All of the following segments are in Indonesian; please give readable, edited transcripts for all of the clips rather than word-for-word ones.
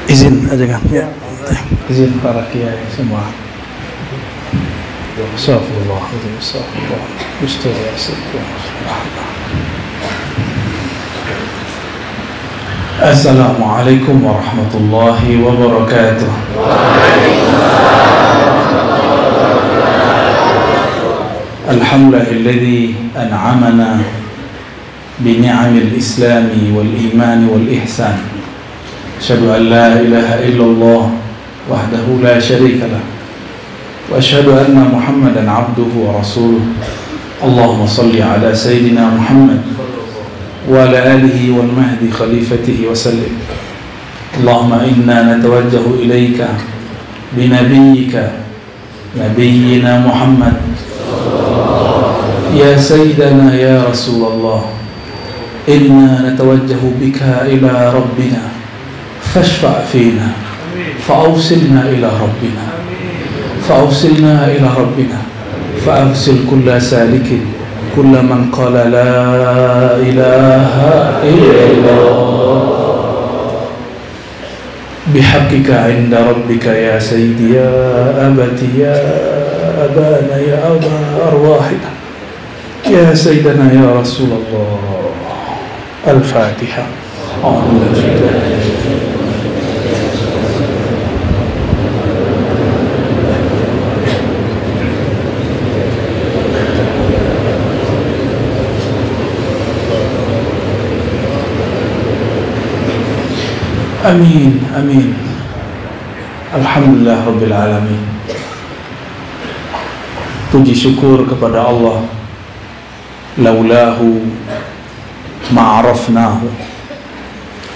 Izin aja kan ya. Izin para kiai semua. Astagfirullah, astagfirullah. Assalamualaikum warahmatullahi wabarakatuh. Alhamdulillahilladzi an'amana bini'amil islami wal imani wal ihsan. Asyhadu an la ilaha illallah wahdahu la syarika lah. Wa asyhadu anna Muhammadan abduhu wa rasuluh. Allahumma salli ala sayyidina Muhammad wa ala alihi wal mahdi khalifatihi wa sallim. Allahumma inna natawajjahu ilayka binabiyyika nabiyyina Muhammad ya sayyidana ya Rasulullah. Inna natawajjahu bika ila rabbina fashfa' fina fa'awsilna ila rabbina fa'awsilna ila rabbina fa'awsil kulla salikin kulla man qala la ilaha illallah bihaqqika inda rabbika ya sayyidi ya abati ya abana ya aba arwahina ya sayyidana ya Rasulullah. Al-Fatiha. Amin, amin. Alhamdulillah Rabbil Alamin. Puji syukur kepada Allah. Laulahu ma'arafnahu,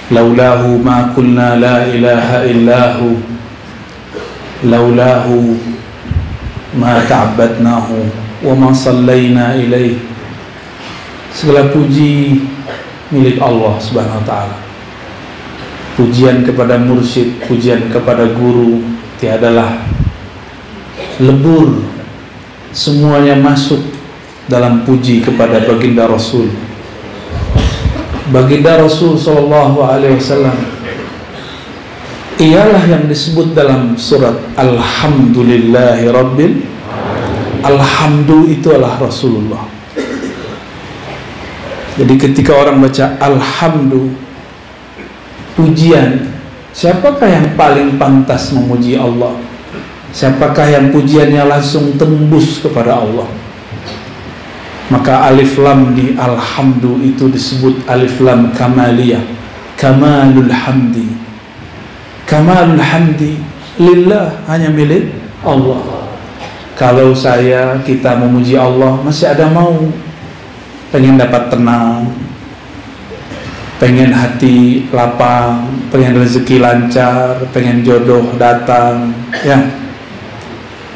laulahu ma kulna la ilaha illahu, laulahu ma ta'abbadnahu wa ma sallayna ilaih. Segala puji milik Allah subhanahu wa ta'ala. Pujian kepada mursyid, pujian kepada guru tiadalah lebur, semuanya masuk dalam puji kepada baginda Rasul. Baginda Rasul sallallahu alaihi wasallam ialah yang disebut dalam surat Alhamdulillahi Rabbil. Alhamdu itu adalah Rasulullah. Jadi ketika orang baca Alhamdu, pujian, siapakah yang paling pantas memuji Allah? Siapakah yang pujiannya langsung tembus kepada Allah? Maka alif lam di alhamdu itu disebut alif lam kamaliyah, kamalul hamdi. Kamalul hamdi lillah, hanya milik Allah. Kalau kita memuji Allah, masih ada mau, pengen dapat tenang, pengen hati lapang, pengen rezeki lancar, pengen jodoh datang, ya.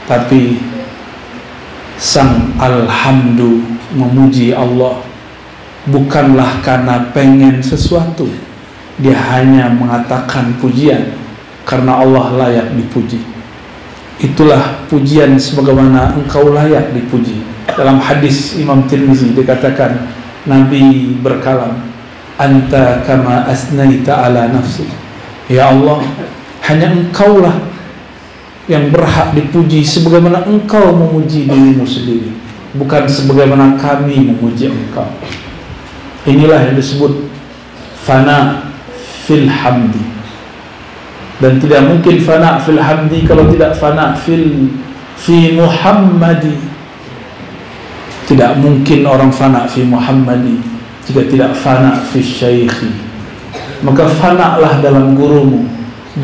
Tapi sang alhamdu, memuji Allah, bukanlah karena pengen sesuatu. Dia hanya mengatakan pujian karena Allah layak dipuji. Itulah pujian sebagaimana engkau layak dipuji. Dalam hadis Imam Tirmizi dikatakan, Nabi berkalam, anta kama asnaita ala nafsi. Ya Allah, hanya engkaulah yang berhak dipuji sebagaimana engkau memuji dirimu sendiri, bukan sebagaimana kami memuji engkau. Inilah yang disebut fana fil hamdi. Dan tidak mungkin fana fil hamdi kalau tidak fana fi Muhammadi. Tidak mungkin orang fana fi Muhammadi jika tidak fana fi syaikhi. Maka fana lah dalam gurumu.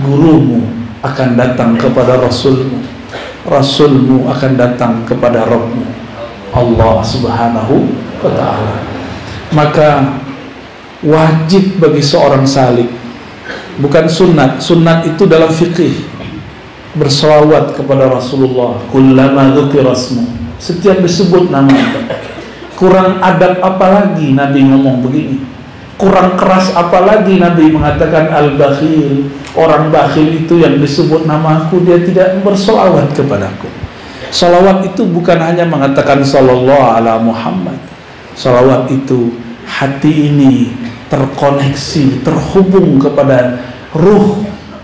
Gurumu akan datang kepada Rasulmu, Rasulmu akan datang kepada Rabbmu, Allah subhanahu wa ta'ala. Maka wajib bagi seorang salik, bukan sunat. Sunat itu dalam fikih, berselawat kepada Rasulullah. Kullama dzukira ismu, setiap disebut nama. Kurang adab apalagi Nabi ngomong begini. Kurang keras apalagi Nabi mengatakan al-bakhil. Orang bakhil itu yang disebut namaku, dia tidak bersolawat kepadaku. Solawat itu bukan hanya mengatakan sallallahu ala Muhammad. Solawat itu hati ini terkoneksi, terhubung kepada ruh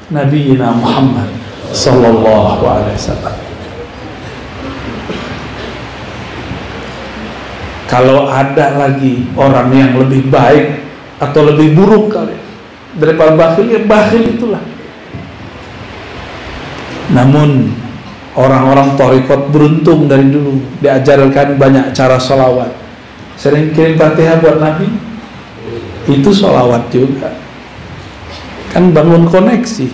nabiyina Muhammad sallallahu alaihi wasallam. Kalau ada lagi orang yang lebih baik atau lebih buruk kali daripada bakhil, ya bakhil itulah. Namun orang-orang thariqat beruntung dari dulu, diajarkan banyak cara sholawat. Sering kirim Fatihah buat Nabi, itu sholawat juga. Kan bangun koneksi.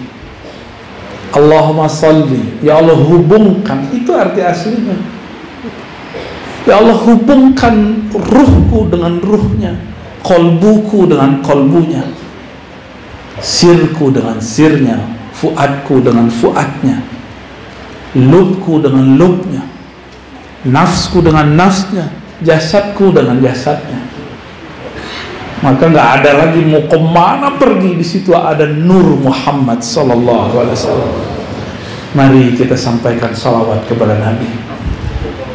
Allahumma sholli, ya Allah hubungkan, itu arti aslinya. Ya Allah hubungkan ruhku dengan ruhnya, kolbuku dengan kolbunya, sirku dengan sirnya, fuadku dengan fuadnya, lubku dengan lubnya, nafsku dengan nafsnya, jasadku dengan jasadnya. Maka nggak ada lagi mau kemana pergi, di situ ada nur Muhammad sallallahu alaihi wasallam. Mari kita sampaikan salawat kepada Nabi.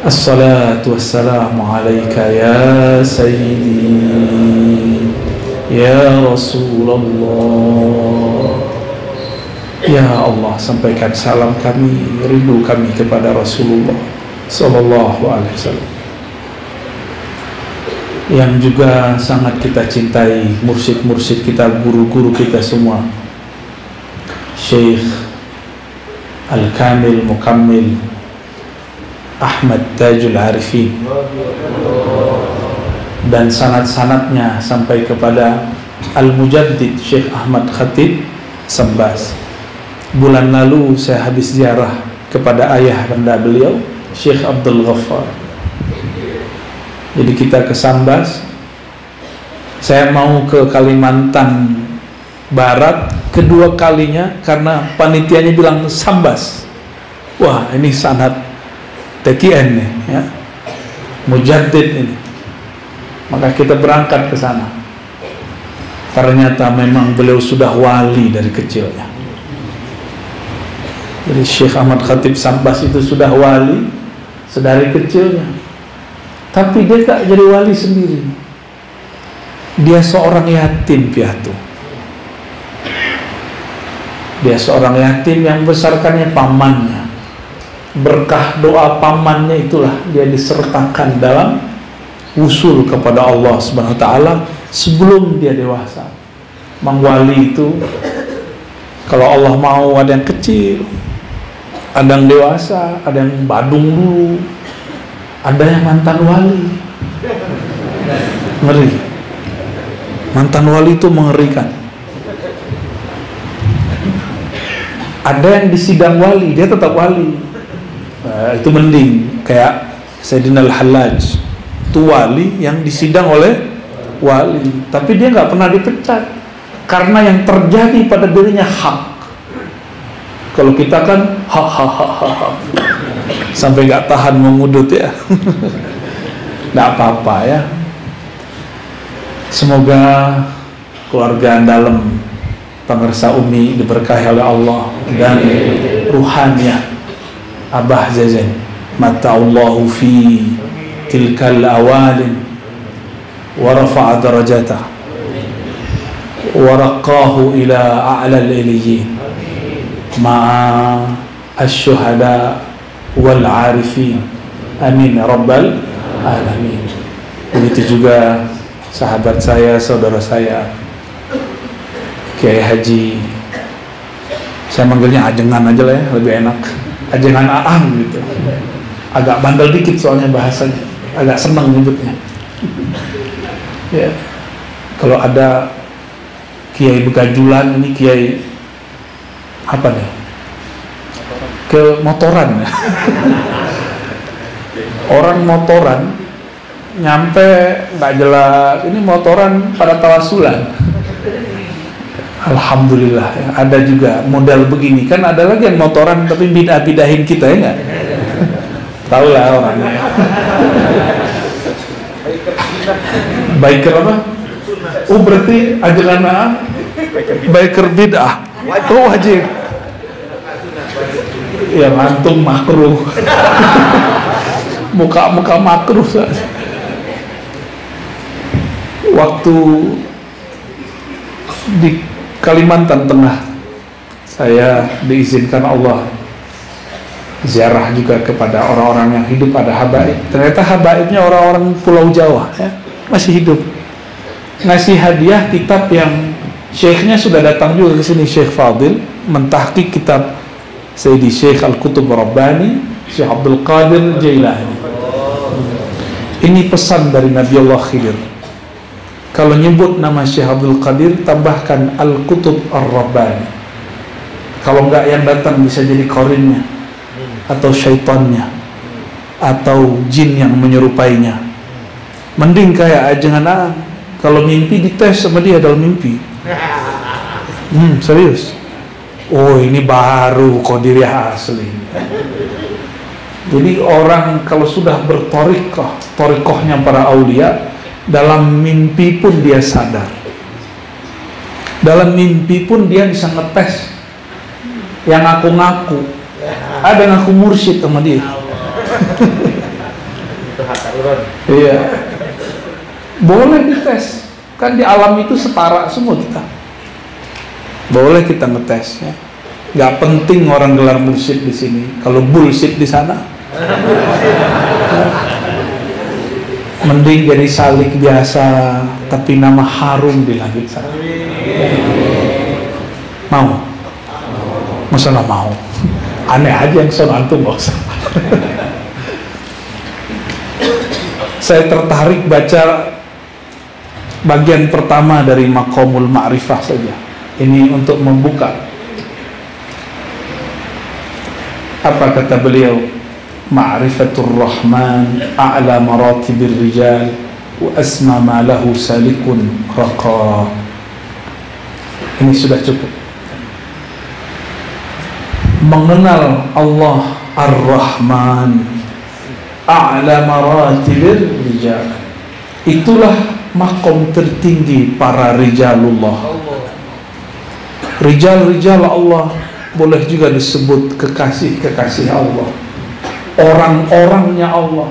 Assalatu wassalamu alaika ya sayyidi ya Rasulullah. Ya Allah, sampaikan salam kami, rindu kami kepada Rasulullah sallallahu alaihi wasallam, yang juga sangat kita cintai, mursyid-mursyid kita, guru-guru kita semua, Syekh Al-Kamil Mukammil Ahmad Tajul Arifin, dan sanad-sanadnya sampai kepada Al-Mujaddid Syekh Ahmad Khatib Sambas. Bulan lalu saya habis ziarah kepada ayah bunda beliau, Syekh Abdul Ghaffar. Jadi kita ke Sambas. Saya mau ke Kalimantan Barat kedua kalinya karena panitianya bilang Sambas. Wah, ini sanad TKN nih, ya, Mujaddid ini. Maka kita berangkat ke sana. Ternyata memang beliau sudah wali dari kecilnya. Jadi Syekh Ahmad Khatib Sambas itu sudah wali sedari kecilnya. Tapi dia tak jadi wali sendiri. Dia seorang yatim piatu. Dia seorang yatim yang membesarkannya pamannya. Berkah doa pamannya itulah dia disertakan dalam usul kepada Allah Subhanahu wa taala sebelum dia dewasa. Mang wali itu kalau Allah mau ada yang kecil, ada yang dewasa, ada yang badung dulu, ada yang mantan wali. Ngeri. Mantan wali itu mengerikan. Ada yang di sidang wali, dia tetap wali. Itu mending kayak Sayyidina Al-Hallaj, itu wali yang disidang oleh wali, tapi dia nggak pernah dipecat karena yang terjadi pada dirinya hak. Kalau kita kan hak sampai nggak tahan mengudut ya. Nggak apa-apa ya. Semoga keluarga dalam pemirsa Umi diberkahi oleh Allah dan ruhaniyah Abah Zazen, mata'allahu fi tilkal awalin wa rafa'a darajatah wa raqahu ila a'la al-iliyyin ma'a asy-syuhada wal 'arifin, amin ya rabbal alamin. Begitu juga sahabat saya, saudara saya Kiai Haji, saya manggilnya Ajengan aja lah ya, lebih enak, Ajengan Aang gitu. Agak bandel dikit soalnya bahasanya, agak senang nyebutnya. Ya, kalau ada kiai begajulan, ini kiai apa nih? Ke motoran. Orang motoran nyampe nggak jelas, ini motoran pada tawasulan. Alhamdulillah ya, ada juga model begini. Kan ada lagi yang motoran tapi bidah-bidahin kita ya nggak? Tahu lah orangnya. Biker apa? Oh berarti ajaran biker bid'ah. Oh wajib. Ya antum makruh. Muka-muka makruh. Waktu di Kalimantan Tengah saya diizinkan Allah ziarah juga kepada orang-orang yang hidup, ada habaib. Ternyata habaibnya orang-orang Pulau Jawa ya, masih hidup. Ngasih hadiah kitab yang syekhnya sudah datang juga ke sini, Syekh Fadil, mentahqiq kitab Sayyidi Syekh Al-Qutub Rabbani, Syekh Abdul Qadir Jailani. Ini pesan dari Nabi Allah Khidir. Kalau nyebut nama Syekh Abdul Qadir, tambahkan Al-Qutub Ar-Rabbani. Kalau enggak yang datang bisa jadi korinnya, atau syaitannya, atau jin yang menyerupainya. Mending kayak jangan kalau mimpi dites sama dia dalam mimpi. Serius. Oh, ini baru qadiriyah asli. Jadi orang kalau sudah bertorikoh, torikohnya para aulia, dalam mimpi pun dia sadar. Dalam mimpi pun dia bisa ngetes yang ngaku-ngaku. Ada ngaku mursyid sama dia. Iya. Boleh dites. Kan di alam itu setara semua kita. Boleh kita ngetes ya. Gak penting orang gelar mursyid di sini. Kalau bullshit di sana. Mending jadi salik biasa tapi nama harum di langit sana. Mau? Masa gak mau? Aneh aja yang soal antum gak usah. Saya tertarik baca bagian pertama dari Maqamul Ma'rifah saja. Ini untuk membuka. Apa kata beliau? Ma'rifatur Rahman a'la maratibir rijal wa asma ma lahu salikun raqa. Ini sudah cukup. Mengenal Allah Ar-Rahman a'la maratibir rijal, itulah makom tertinggi para rijalullah. Rijal-rijal Allah boleh juga disebut kekasih-kekasih Allah, orang-orangnya Allah.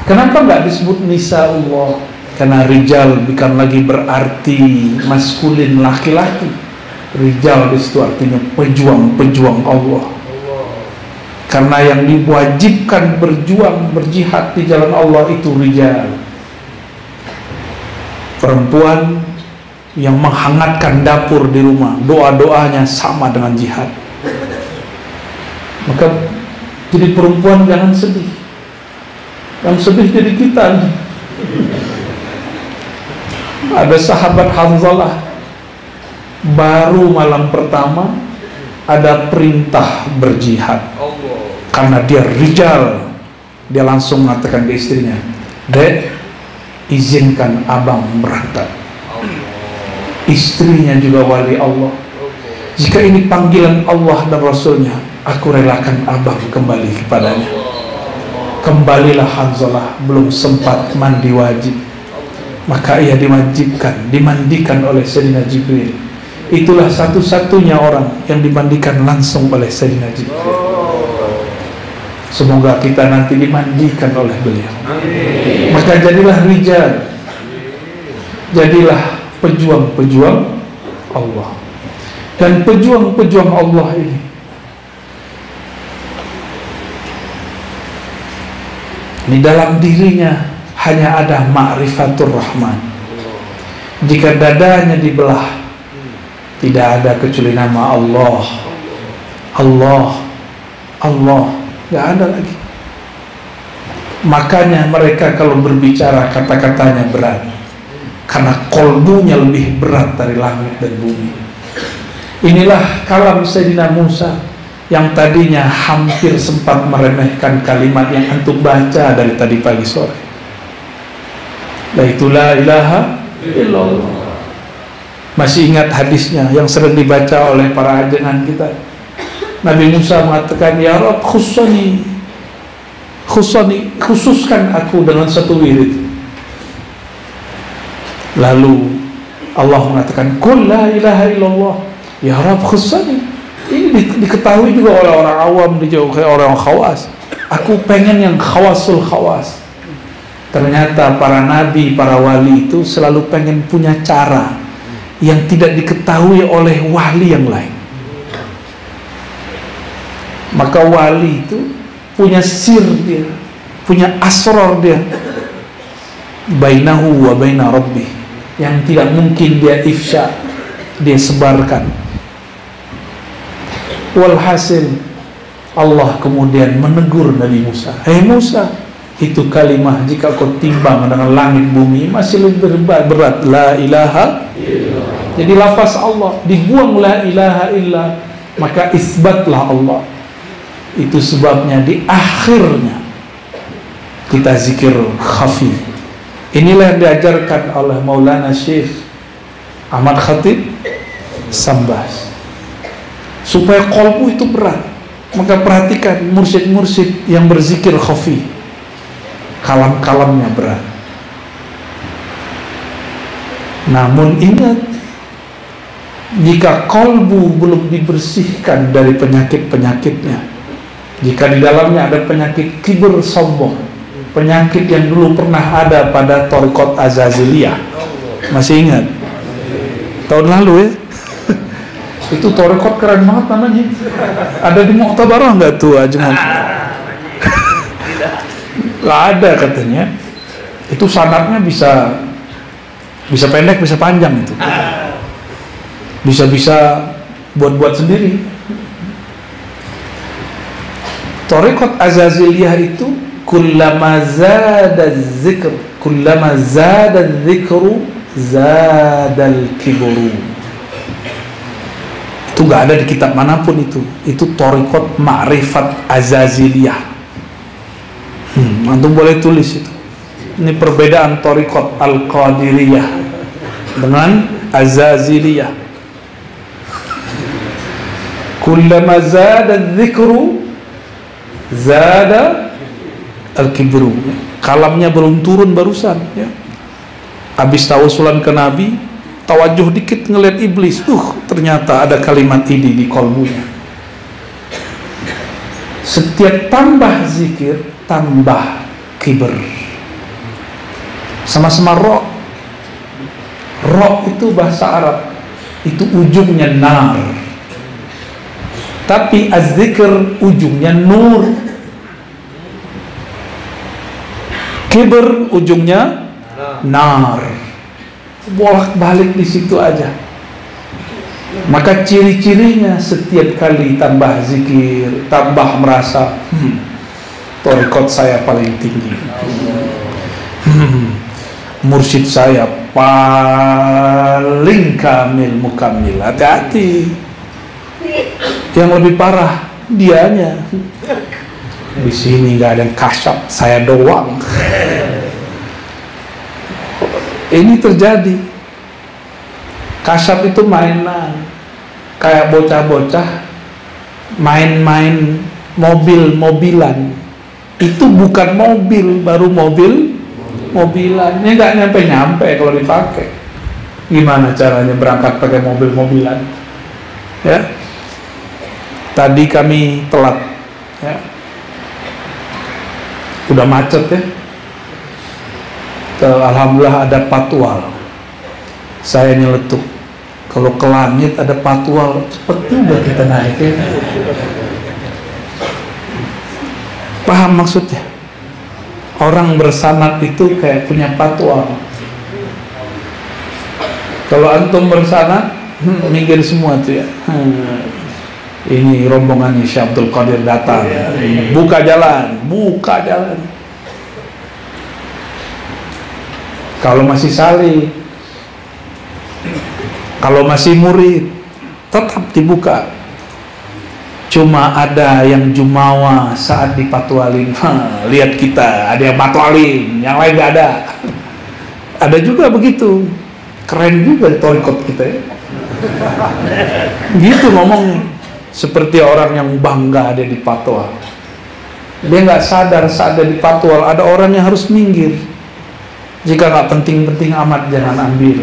Kenapa nggak disebut nisa Allah? Karena rijal bukan lagi berarti maskulin, laki-laki. Rijal itu artinya pejuang-pejuang Allah. Karena yang diwajibkan berjuang, berjihad di jalan Allah itu rijal. Perempuan yang menghangatkan dapur di rumah, doa-doanya sama dengan jihad. Maka jadi perempuan jangan sedih. Yang sedih jadi kita nih. Ada sahabat Hanzalah, baru malam pertama ada perintah berjihad. Karena dia rijal, dia langsung mengatakan ke istrinya, "Dek, izinkan abang berangkat." Istrinya juga wali Allah. Jika ini panggilan Allah dan Rasulnya, aku relakan abang kembali kepadanya. Kembalilah Hanzalah, belum sempat mandi wajib. Maka ia dimandikan oleh Sayyidina Jibril. Itulah satu-satunya orang yang dimandikan langsung oleh Sayyidina Jibril. Semoga kita nanti dimandikan oleh beliau. Maka jadilah rijal, jadilah pejuang-pejuang Allah. Dan pejuang-pejuang Allah ini dalam dirinya hanya ada ma'rifatur Rahman. Jika dadanya dibelah, tidak ada kecuali nama Allah. Allah, Allah, gak ada lagi. Makanya mereka kalau berbicara kata-katanya berat, karena kolbunya lebih berat dari langit dan bumi. Inilah kalam Sayyidina Musa yang tadinya hampir sempat meremehkan kalimat yang antum baca dari tadi pagi sore. Yaitu la ilaha illallah. Masih ingat hadisnya yang sering dibaca oleh para ajengan kita. Nabi Musa mengatakan, "Ya Rabb, khususkan aku dengan satu wirid." Lalu Allah mengatakan, "Qul la ilaha illallah." Ya Rabb, khususani. Ini diketahui juga oleh orang awam, dijauhi orang khawas. Aku pengen yang khawasul khawas. Ternyata para nabi, para wali itu selalu pengen punya cara yang tidak diketahui oleh wali yang lain. Maka wali itu punya sir dia, punya asrar dia, bainahu wa baina rabbih, yang tidak mungkin dia ifsya, dia sebarkan. Walhasil Allah kemudian menegur Nabi Musa, "Hei Musa, itu kalimah jika kau timbang dengan langit bumi masih lebih berat, la ilaha illallah." Jadi lafaz Allah dibuang, la ilaha illa, maka isbatlah Allah. Itu sebabnya di akhirnya kita zikir khafi. Inilah yang diajarkan oleh Maulana Syekh Ahmad Khatib Sambas, supaya qalbu itu berat. Maka perhatikan mursyid-mursyid yang berzikir khafi, kalam-kalamnya berat. Namun ingat, jika kalbu belum dibersihkan dari penyakit-penyakitnya, jika di dalamnya ada penyakit kibir sombong, penyakit yang dulu pernah ada pada Thariqat Azaziliyah, masih ingat? Tahun lalu ya? Itu Thariqat keren banget namanya. Ada di Mu'tabarah nggak tuh Ajman? Nggak ada katanya. Itu sanadnya bisa pendek, bisa panjang itu. Bisa buat sendiri. Thariqat Azaziliyah itu kullama zada dzikr, kullama zada dzikru zadal kibru. Itu nggak ada di kitab manapun itu. Itu Thariqat Ma'rifat Azaziliyah. Antum boleh tulis itu. Ini perbedaan Thariqat Al-Qadiriyah dengan Azaziliyah. Kullama zada dzikru zada al-kibru. Kalamnya belum turun barusan ya. Habis tawasulan ke Nabi, tawajuh dikit ngeliat iblis, ternyata ada kalimat ini di kolbunya. Setiap tambah zikir, tambah kibir. Sama-sama ro. Ro itu bahasa Arab, itu ujungnya nar. Tapi az-zikr ujungnya nur. Kibir ujungnya nar. Bolak-balik di situ aja. Maka ciri-cirinya setiap kali tambah zikir, tambah merasa thariqat saya paling tinggi. Mursyid saya paling kamil mukamil. Hati-hati. Yang lebih parah dianya. Di sini nggak ada yang kasyaf, saya doang. Ini terjadi. Kasyaf itu mainan, kayak bocah-bocah main-main mobil-mobilan. Itu bukan mobil, baru mobilan. Ini nggak nyampe-nyampe kalau dipakai. Gimana caranya berangkat pakai mobil-mobilan? Ya. Tadi kami telat, ya. Udah macet ya. Alhamdulillah ada patwal. Saya nyeletuk. Kalau ke langit ada patwal, cepet juga kita naik ya. Paham maksudnya? Orang bersanad itu kayak punya patwal. Kalau antum bersanad, minggir semua tuh ya. Ini rombongannya Syekh Abdul Qadir datang. Buka jalan. Kalau masih salih, kalau masih murid, tetap dibuka. Cuma ada yang jumawa saat dipatwalin. Lihat kita, ada yang patwalin, yang lain gak ada. Ada juga begitu. Keren juga thariqat kita ya. Gitu ngomongnya. Seperti orang yang bangga ada di patwal. Dia nggak sadar saat ada di patwal ada orang yang harus minggir. Jika nggak penting-penting amat jangan ambil.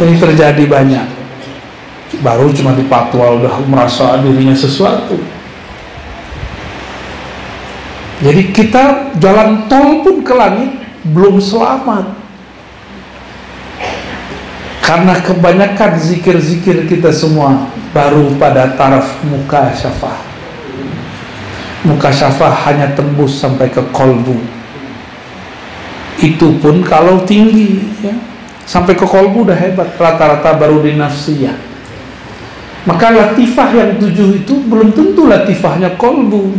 Ini terjadi banyak. Baru cuma di patwal udah merasa dirinya sesuatu. Jadi kita jalan tol pun ke langit belum selamat. Karena kebanyakan zikir-zikir kita semua baru pada taraf mukasyafah. Mukasyafah hanya tembus sampai ke kolbu. Itu pun kalau tinggi, ya. Sampai ke kolbu udah hebat. Rata-rata baru di nafsiyah. Maka latifah yang 7 itu belum tentu latifahnya kolbu.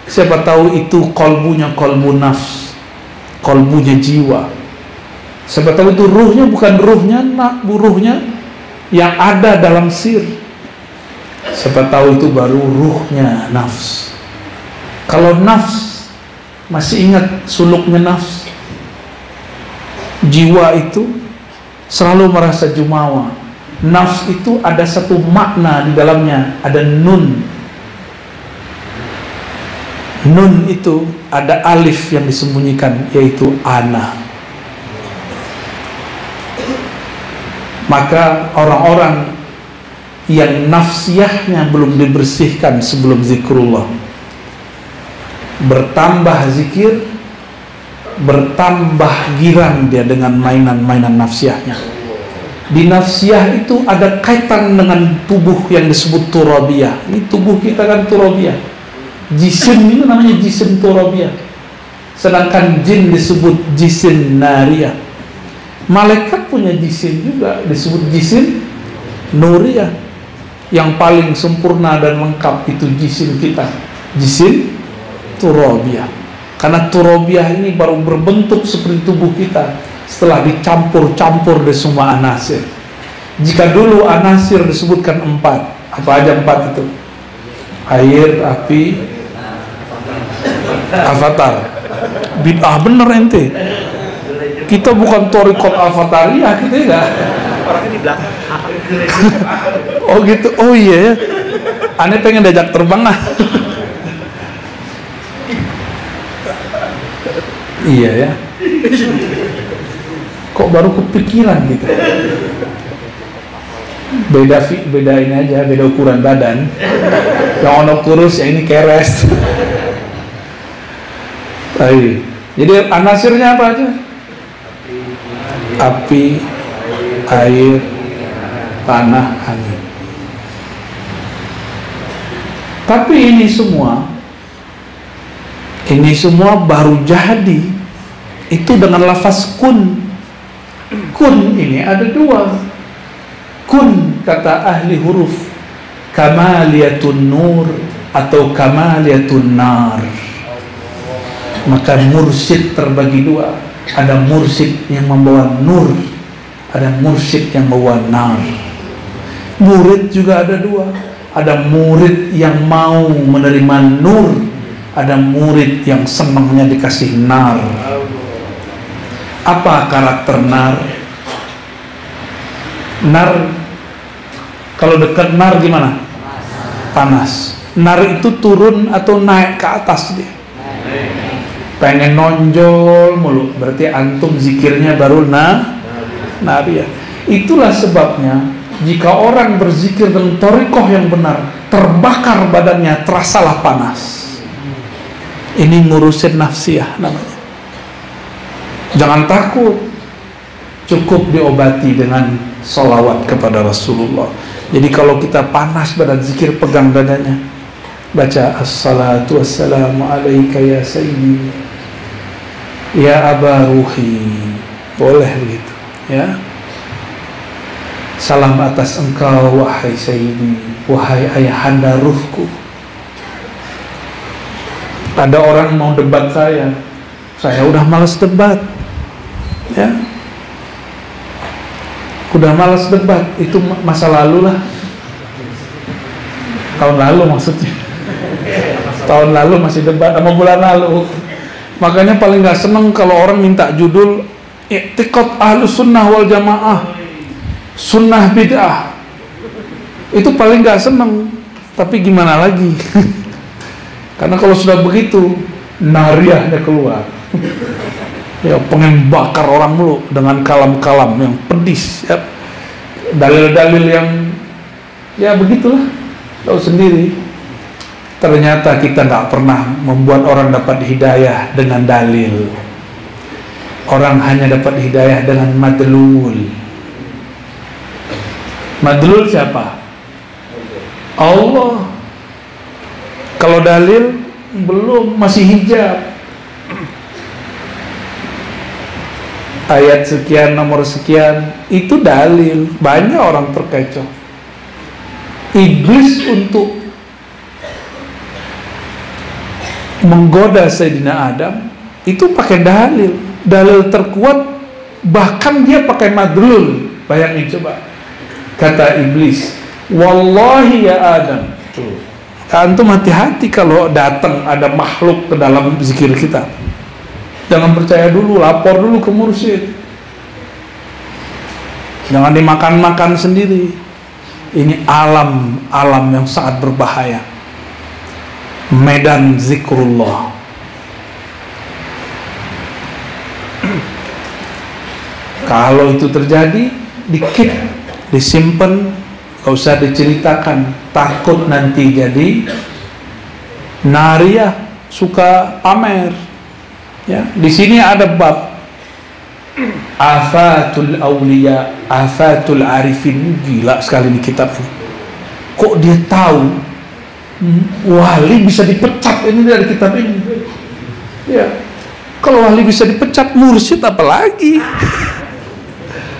Siapa tahu itu kolbunya kolbu nafs, kolbunya jiwa. Siapa tahu itu ruhnya bukan ruhnya ruhnya yang ada dalam sir. Siapa tahu itu baru ruhnya nafs. Kalau nafs, masih ingat suluknya nafs? Jiwa itu selalu merasa jumawa. Nafs itu ada satu makna di dalamnya, ada nun. Nun itu ada alif yang disembunyikan, yaitu ana. Maka orang-orang yang nafsiyahnya belum dibersihkan sebelum zikrullah, bertambah zikir, bertambah girang dia dengan mainan-mainan nafsiyahnya. Di nafsiyah itu ada kaitan dengan tubuh yang disebut turabiyah. Ini tubuh kita kan turabiyah. Jisim itu namanya jisim turabiyah. Sedangkan jin disebut jisim nariyah. Malaikat punya jisim juga, disebut jisim nuriyah. Yang paling sempurna dan lengkap itu jisim kita, jisim turabiyah. Karena turabiyah ini baru berbentuk seperti tubuh kita setelah dicampur-campur di semua anasir. Jika dulu anasir disebutkan 4, apa aja 4 itu? Air, api, avatar. Bid'ah bener ente. Kita bukan thariqat avatariyah, kita enggak. Orangnya di belakang. Oh gitu, oh iya ya. Aneh pengen diajak terbang ah. Iya ya. Kok baru kepikiran gitu. Beda ini aja, beda ukuran badan. Yang ono kurus, yang ini keres. Baik. Jadi anasirnya apa aja? Api, air, tanah, angin. Tapi ini semua baru jadi itu dengan lafaz kun. Kun ini ada 2. Kun kata ahli huruf kamaliyatun nur atau kamaliyatun nar. Maka mursyid terbagi 2. Ada mursyid yang membawa nur, ada mursyid yang membawa nar. Murid juga ada 2. Ada murid yang mau menerima nur, ada murid yang senangnya dikasih nar. Apa karakter nar? Nar, kalau dekat nar gimana? Panas. Nar itu turun atau naik ke atas dia? Pengen nonjol mulu. Berarti antum zikirnya baru nariyah. Itulah sebabnya jika orang berzikir dengan thariqah yang benar, terbakar badannya, terasalah panas. Ini ngurusin nafsiyah namanya. Jangan takut, cukup diobati dengan sholawat kepada Rasulullah. Jadi kalau kita panas badan zikir, pegang dadanya, baca assalatu wassalamu alaika ya sayyidi ya aba ruhi, boleh begitu ya. Salam atas engkau wahai sayyidi, wahai ayahanda ruhku. Ada orang mau debat saya udah malas debat ya, udah malas debat. Itu masa lalu lah, tahun lalu maksudnya. Tahun lalu masih debat sama bulan lalu. Makanya paling gak seneng kalau orang minta judul i'tiqad ahlus sunnah wal jamaah, sunnah bid'ah. Itu paling gak seneng. Tapi gimana lagi? Karena kalau sudah begitu, nariyahnya keluar. Ya pengen bakar orang mulu dengan kalam-kalam yang pedis ya. Dalil-dalil yang ya begitulah, tahu sendiri. Ternyata kita nggak pernah membuat orang dapat hidayah dengan dalil. Orang hanya dapat hidayah dengan madlul. Madlul siapa? Allah. Kalau dalil belum, masih hijab. Ayat sekian, nomor sekian, itu dalil. Banyak orang terkecoh. Iblis untuk menggoda Sayyidina Adam itu pakai dalil. Dalil terkuat, bahkan dia pakai madlul. Bayangin coba. Kata iblis, wallahi ya Adam. Tuh. Antum hati-hati kalau datang ada makhluk ke dalam zikir kita. Jangan percaya dulu, lapor dulu ke mursyid. Jangan dimakan-makan sendiri. Ini alam yang sangat berbahaya. Medan zikrullah. Kalau itu terjadi, dikit, disimpan, gak usah diceritakan. Takut nanti jadi nariyah, suka pamer. Ya, di sini ada bab afatul auliya, afatul arifin. Gila sekali di kitab ini. Kok dia tahu wali bisa dipecat ini dari kitab ini? Ya, kalau wali bisa dipecat, mursyid apalagi?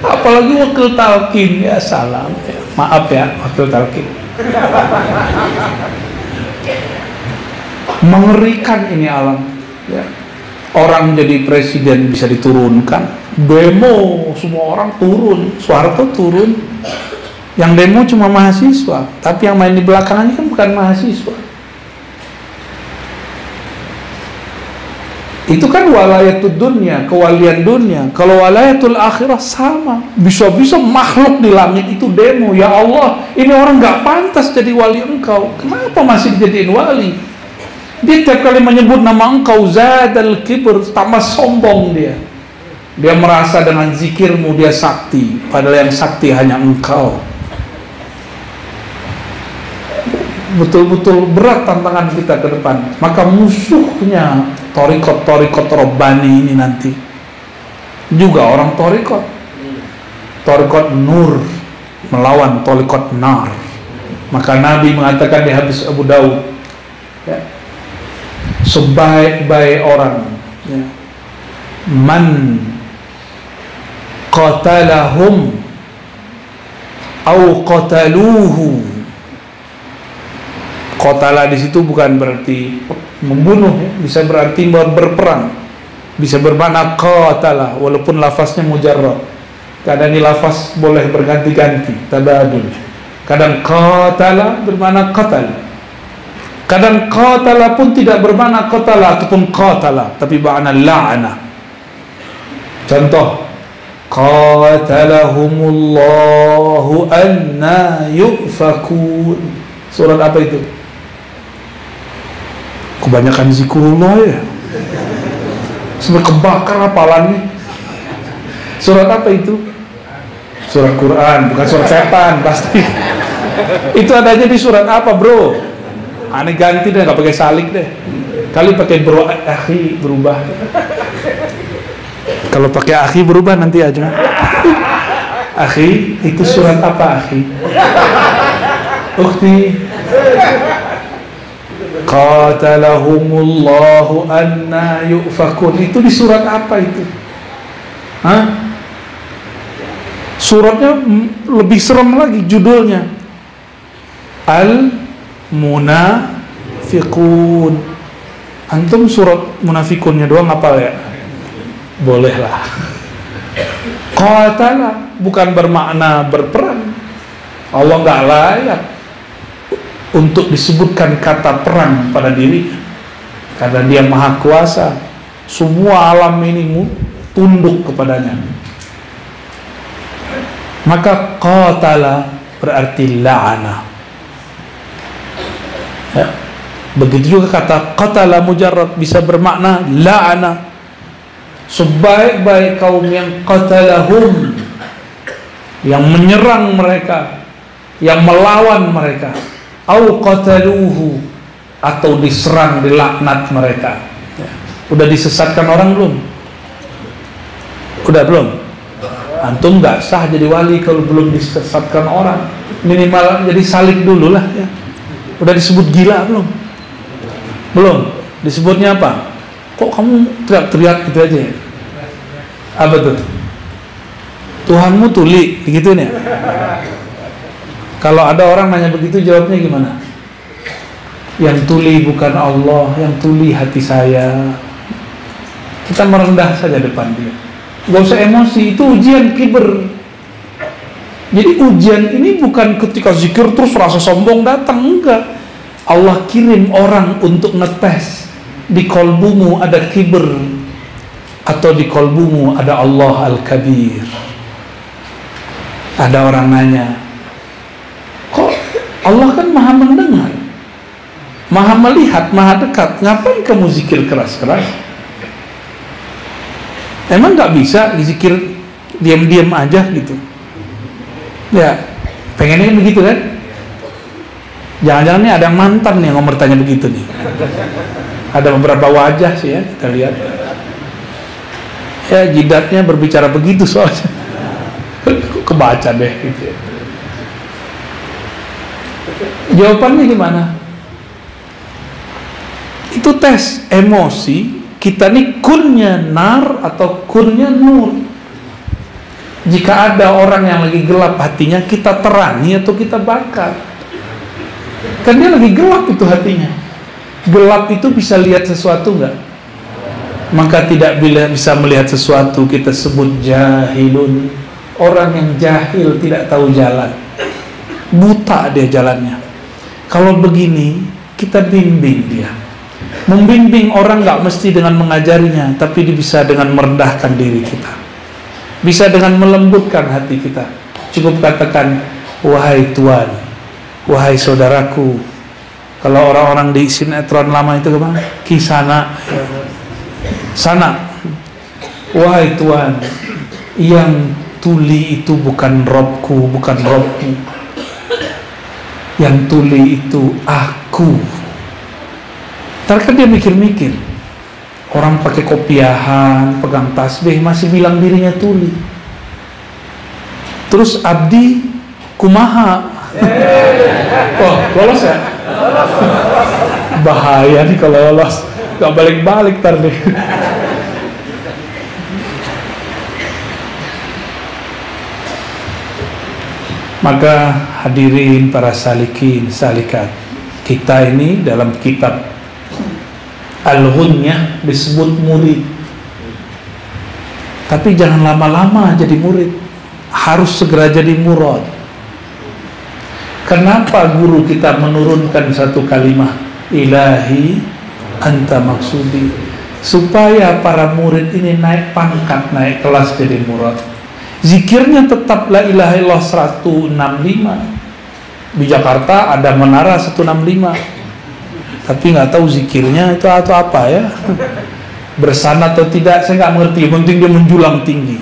Apalagi wakil talqin. Ya salam, ya. Maaf ya wakil talqin. Mengerikan ini alam. Ya. Orang jadi presiden bisa diturunkan, demo semua orang turun, Soeharto turun. Yang demo cuma mahasiswa, tapi yang main di belakangnya kan bukan mahasiswa. Itu kan walayatul dunia, kewalian dunia. Kalau walayatul akhirah sama. Bisa-bisa makhluk di langit itu demo, ya Allah, ini orang gak pantas jadi wali engkau. Kenapa masih dijadiin wali? Dia tiap kali menyebut nama engkau, zadal kibr, tambah sombong dia. Dia merasa dengan zikirmu dia sakti, padahal yang sakti hanya engkau. Betul-betul berat tantangan kita ke depan. Maka musuhnya torikot Robbani ini nanti juga orang torikot nur melawan torikot nar. Maka Nabi mengatakan di hadis Abu Daud, ya, sebaik-baik orang, ya, man qatalahum au qataluhu. Qatala di situ bukan berarti membunuh, ya. Bisa berarti berperang, bisa bermakna qatala walaupun lafaznya mujarrad. Kadang ini lafaz boleh berganti-ganti, tabadul. Kadang qatala bermakna qatal. Kadang qatala pun tidak bermakna qatala ataupun qatala, tapi makna la'ana. Contoh, qatalahumullahu anna yufakun. Surat apa itu? Kebanyakan zikrullah ya. Sampai kebakar hafalannya. Surat apa itu? Surat Quran, bukan surat setan pasti. Itu adanya di surat apa, bro? Aneh ganti deh, gak pakai salik deh. Kali pakai bro akhi berubah. Kalau pakai akhi berubah nanti aja. Akhi, itu surat apa akhi? Ukhti. Qatalahumullahu anna yufakun. Itu di surat apa itu? Hah? Suratnya lebih serem lagi judulnya. Al-Munafiqun. Antum surat Munafikunnya doang hafal ya? Boleh lah. Qatala bukan bermakna berperang. Allah nggak layak untuk disebutkan kata perang pada diri, karena dia maha kuasa. Semua alam ini tunduk kepadanya. Maka qatala berarti la'ana, ya. Begitu juga kata qatala mujarrad bisa bermakna la'ana. Sebaik-baik kaum yang qatalahum, yang menyerang mereka, yang melawan mereka, au qataluhu, atau diserang, dilaknat mereka. Ya. Udah disesatkan orang belum? Udah belum? Antum nggak sah jadi wali kalau belum disesatkan orang. Minimal jadi salik dulu lah ya. Udah disebut gila belum? Belum. Disebutnya apa? Kok kamu teriak-teriak gitu aja ya? Apa tuh? Tuhanmu tuli, begitu nih. Kalau ada orang nanya begitu, jawabnya gimana? Yang tuli bukan Allah, yang tuli hati saya. Kita merendah saja depan dia. Gak usah emosi, itu ujian kiber. Jadi ujian ini bukan ketika zikir terus rasa sombong datang, enggak. Allah kirim orang untuk ngetes. Di kolbumu ada kiber atau di kolbumu ada Allah Al-Kabir. Ada orang nanya, kok Allah kan maha mendengar, maha melihat, maha dekat, ngapain kamu zikir keras-keras? Emang gak bisa zikir diam-diam aja gitu? Ya, pengennya begitu kan? Jangan-jangan nih ada yang mantan nih yang mau bertanya begitu nih. Ada beberapa wajah sih ya, kita lihat. Ya, jidatnya berbicara begitu soalnya. Kebaca deh gitu ya. Jawabannya gimana? Itu tes emosi. Kita nih kunnya nar atau kunnya nur. Jika ada orang yang lagi gelap hatinya, kita terangi atau kita bakar. Kan dia lagi gelap itu hatinya. Gelap itu bisa lihat sesuatu enggak? Maka tidak bisa melihat sesuatu, kita sebut jahilun. Orang yang jahil, tidak tahu jalan, buta dia jalannya. Kalau begini, kita bimbing dia. Membimbing orang gak mesti dengan mengajarinya, tapi bisa dengan merendahkan diri kita, bisa dengan melembutkan hati kita. Cukup katakan, wahai Tuhan, wahai saudaraku. Kalau orang-orang di sinetron lama itu gimana? Kisana, sana. Wahai Tuhan, yang tuli itu bukan Robku, bukan Robmu. Yang tuli itu aku. Ntar kan dia mikir-mikir, orang pakai kopiahan, pegang tasbih, masih bilang dirinya tuli. Terus abdi kumaha. Oh, lolos ya? Bahaya nih kalau lolos, gak balik-balik ntar deh. Maka hadirin para salikin, salikat, kita ini dalam kitab Al-Ghunyah disebut murid. Tapi jangan lama-lama jadi murid, harus segera jadi murad. Kenapa guru kita menurunkan satu kalimat, Ilahi anta maksudi, supaya para murid ini naik pangkat, naik kelas jadi murad. Zikirnya tetap la ilaha illallah 165. Di Jakarta ada menara 165, tapi nggak tahu zikirnya itu atau apa ya. Bersana atau tidak saya nggak mengerti, yang penting dia menjulang tinggi.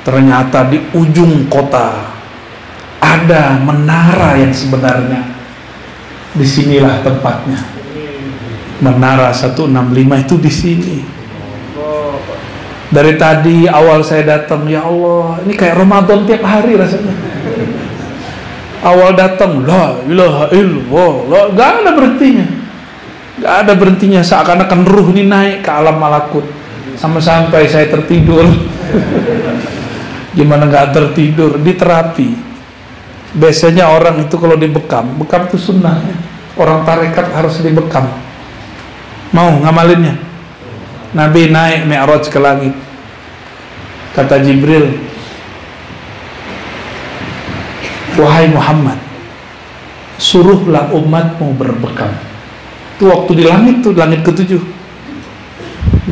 Ternyata di ujung kota ada menara yang sebenarnya. Disinilah tempatnya. Menara 165 itu di sini. Dari tadi awal saya datang, ya Allah, ini kayak Ramadan tiap hari rasanya. Awal datang, la ilaha illallah, gak ada berhentinya, gak ada berhentinya, seakan-akan ruh ini naik ke alam malakut. Sampai saya tertidur. Gimana gak tertidur? Di terapi. Biasanya orang itu kalau dibekam, bekam itu sunnah. Orang tarekat harus dibekam. Mau ngamalinnya? Nabi naik Mi'raj ke langit. Kata Jibril, wahai Muhammad, suruhlah umatmu berbekam. Itu waktu di langit tuh, langit ke-7.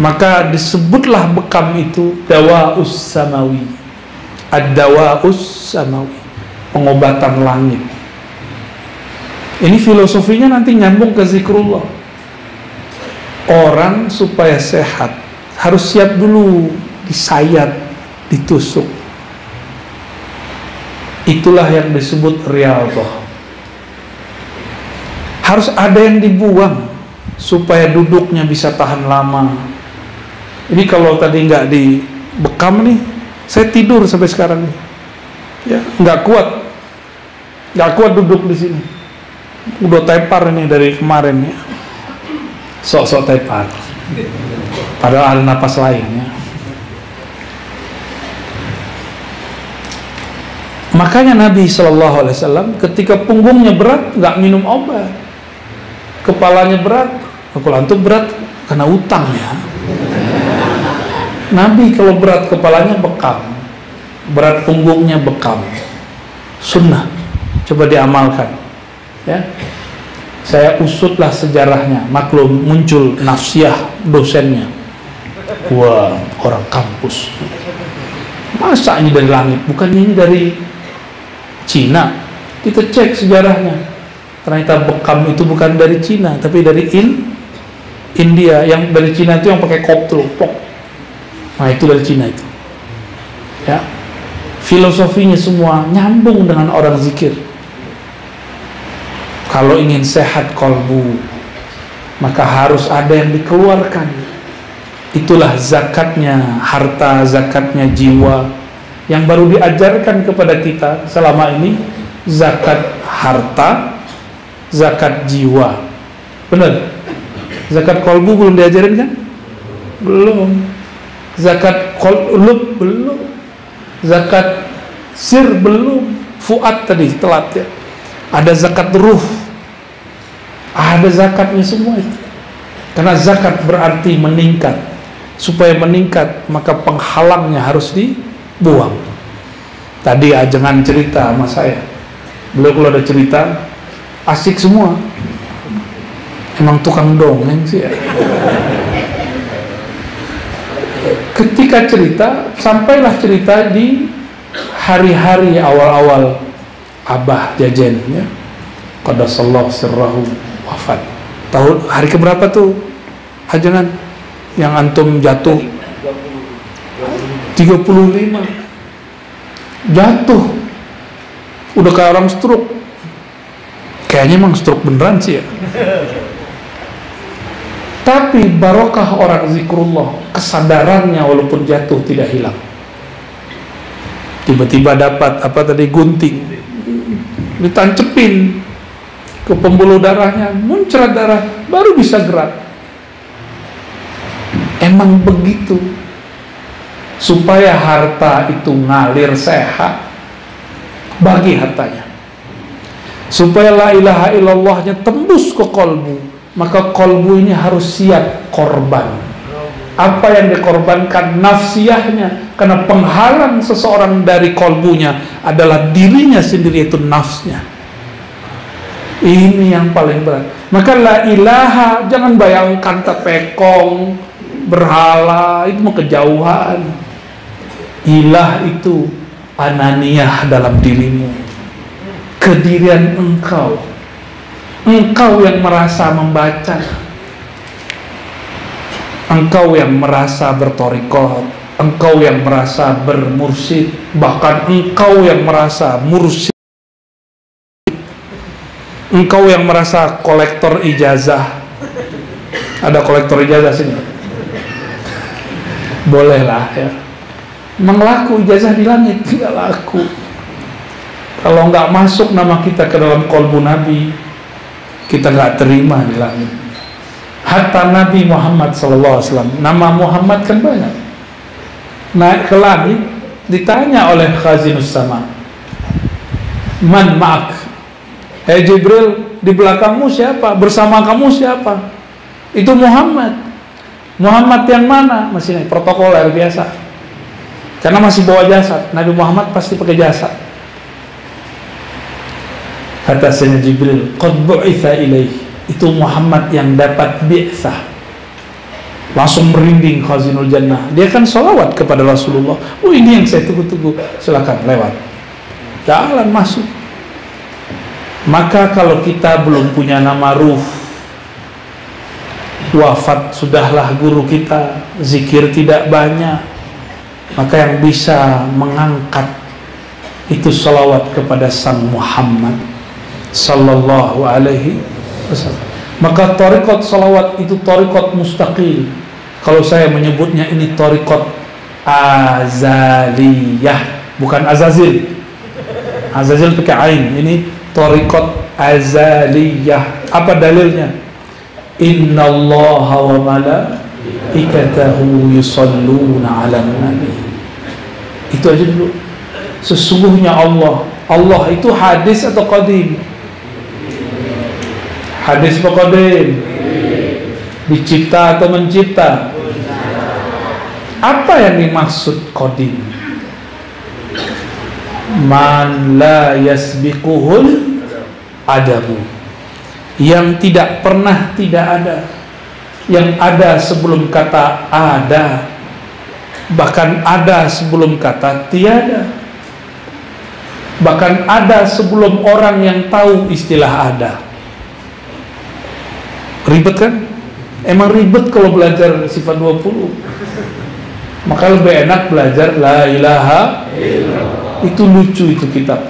Maka disebutlah bekam itu Dawa'us Samawi. Ad-Dawa'us Samawi, pengobatan langit. Ini filosofinya nanti nyambung ke zikrullah. Orang supaya sehat harus siap dulu disayat, ditusuk. Itulah yang disebut riyadhah. Harus ada yang dibuang supaya duduknya bisa tahan lama. Ini kalau tadi nggak dibekam nih, saya tidur sampai sekarang nih. Ya, nggak kuat duduk di sini. Udah tepar ini dari kemarin ya. Sok-sok tepar. Padahal ada napas lain ya. Makanya Nabi SAW ketika punggungnya berat nggak minum obat, kepalanya berat, kalau antum berat karena utang ya. Nabi kalau berat kepalanya bekam, berat punggungnya bekam. Sunnah, coba diamalkan ya. Saya usutlah sejarahnya, maklum muncul nafsiyah dosennya. Wah, orang kampus. Masa ini dari langit? Bukannya ini dari Cina? Kita cek sejarahnya. Ternyata bekam itu bukan dari Cina, tapi dari India. Yang dari Cina itu yang pakai koptel, pok. Nah itu dari Cina itu. Ya, filosofinya semua nyambung dengan orang zikir. Kalau ingin sehat kolbu, maka harus ada yang dikeluarkan. Itulah zakatnya harta, zakatnya jiwa, yang baru diajarkan kepada kita selama ini. Zakat harta, zakat jiwa. Benar? Zakat kolbu belum diajarin kan? Belum. Zakat qulub belum. Zakat sir belum. Fuad tadi telat ya. Ada zakat ruh, ada zakatnya semua itu. Karena zakat berarti meningkat. Supaya meningkat, maka penghalangnya harus dibuang. Tadi ajengan cerita sama saya, beliau kalau ada cerita asik semua. Emang tukang dongeng sih ya. Ketika cerita, sampailah cerita di hari-hari awal-awal Abah Jajen ya, qadasallahu sirrahu wafat. Tahun hari keberapa tuh ajangan yang antum jatuh? 35. Jatuh. Udah kayak orang stroke. Kayaknya emang stroke beneran sih ya. Tapi barokah orang zikrullah, kesadarannya walaupun jatuh tidak hilang. Tiba-tiba dapat apa tadi, gunting, ditancepin ke pembuluh darahnya, muncrat darah, baru bisa gerak. Emang begitu, supaya harta itu ngalir sehat, bagi hartanya, supaya la ilaha illallahnya tembus ke kolbu, maka kolbu ini harus siap korban. Apa yang dikorbankan? Nafsiyahnya. Karena penghalang seseorang dari kolbunya adalah dirinya sendiri, itu nafsnya. Ini yang paling berat. Maka la ilaha, jangan bayangkan tepekong, berhala, itu mau kejauhan. Ilah itu ananiyah dalam dirimu, kedirian engkau. Engkau yang merasa membaca, engkau yang merasa bertorikot, engkau yang merasa bermursyid, bahkan engkau yang merasa mursyid, engkau yang merasa kolektor ijazah. Ada kolektor ijazah sini? Bolehlah ya. Menglaku ijazah di langit, tidak laku. Kalau nggak masuk nama kita ke dalam kolbu Nabi, kita nggak terima di langit. Hatta Nabi Muhammad SAW, nama Muhammad kan banyak. Naik ke langit, ditanya oleh Khazinus Sama, man ma'ak? Jibril, di belakangmu siapa? Bersama kamu siapa? Itu Muhammad. Muhammad yang mana? Masih protokoler biasa. Karena masih bawa jasad. Nabi Muhammad pasti pakai jasad. Kata Sayyidina Jibril, qad bu'itha ilaihi. Itu Muhammad yang dapat bi'tsah. Langsung merinding Khazinul Jannah. Dia kan sholawat kepada Rasulullah. Oh, ini yang saya tunggu-tunggu. Silakan lewat. Jalan masuk. Maka kalau kita belum punya nama ruh, wafat sudahlah guru kita, zikir tidak banyak, maka yang bisa mengangkat itu sholawat kepada Sang Muhammad sallallahu alaihi wasallam. Maka tariqat salawat itu tariqat mustaqil. Kalau saya menyebutnya ini tariqat azaliyah, bukan azazil. Azazil pakai ain. Ini thariqat azaliyah. Apa dalilnya? Innallaha wa malaikatahu yusalluna 'alan nabi. Itu aja dulu. Sesungguhnya Allah itu hadis atau qadim? Hadis atau qadim? Dicipta atau mencipta? Apa yang dimaksud qadim? Man la yasbiquhul adabu, yang tidak pernah tidak ada, yang ada sebelum kata ada, bahkan ada sebelum kata tiada, bahkan ada sebelum orang yang tahu istilah ada. Ribet kan? Emang ribet kalau belajar sifat 20. Maka lebih enak belajar la ilaha illallah. Itu lucu itu kitab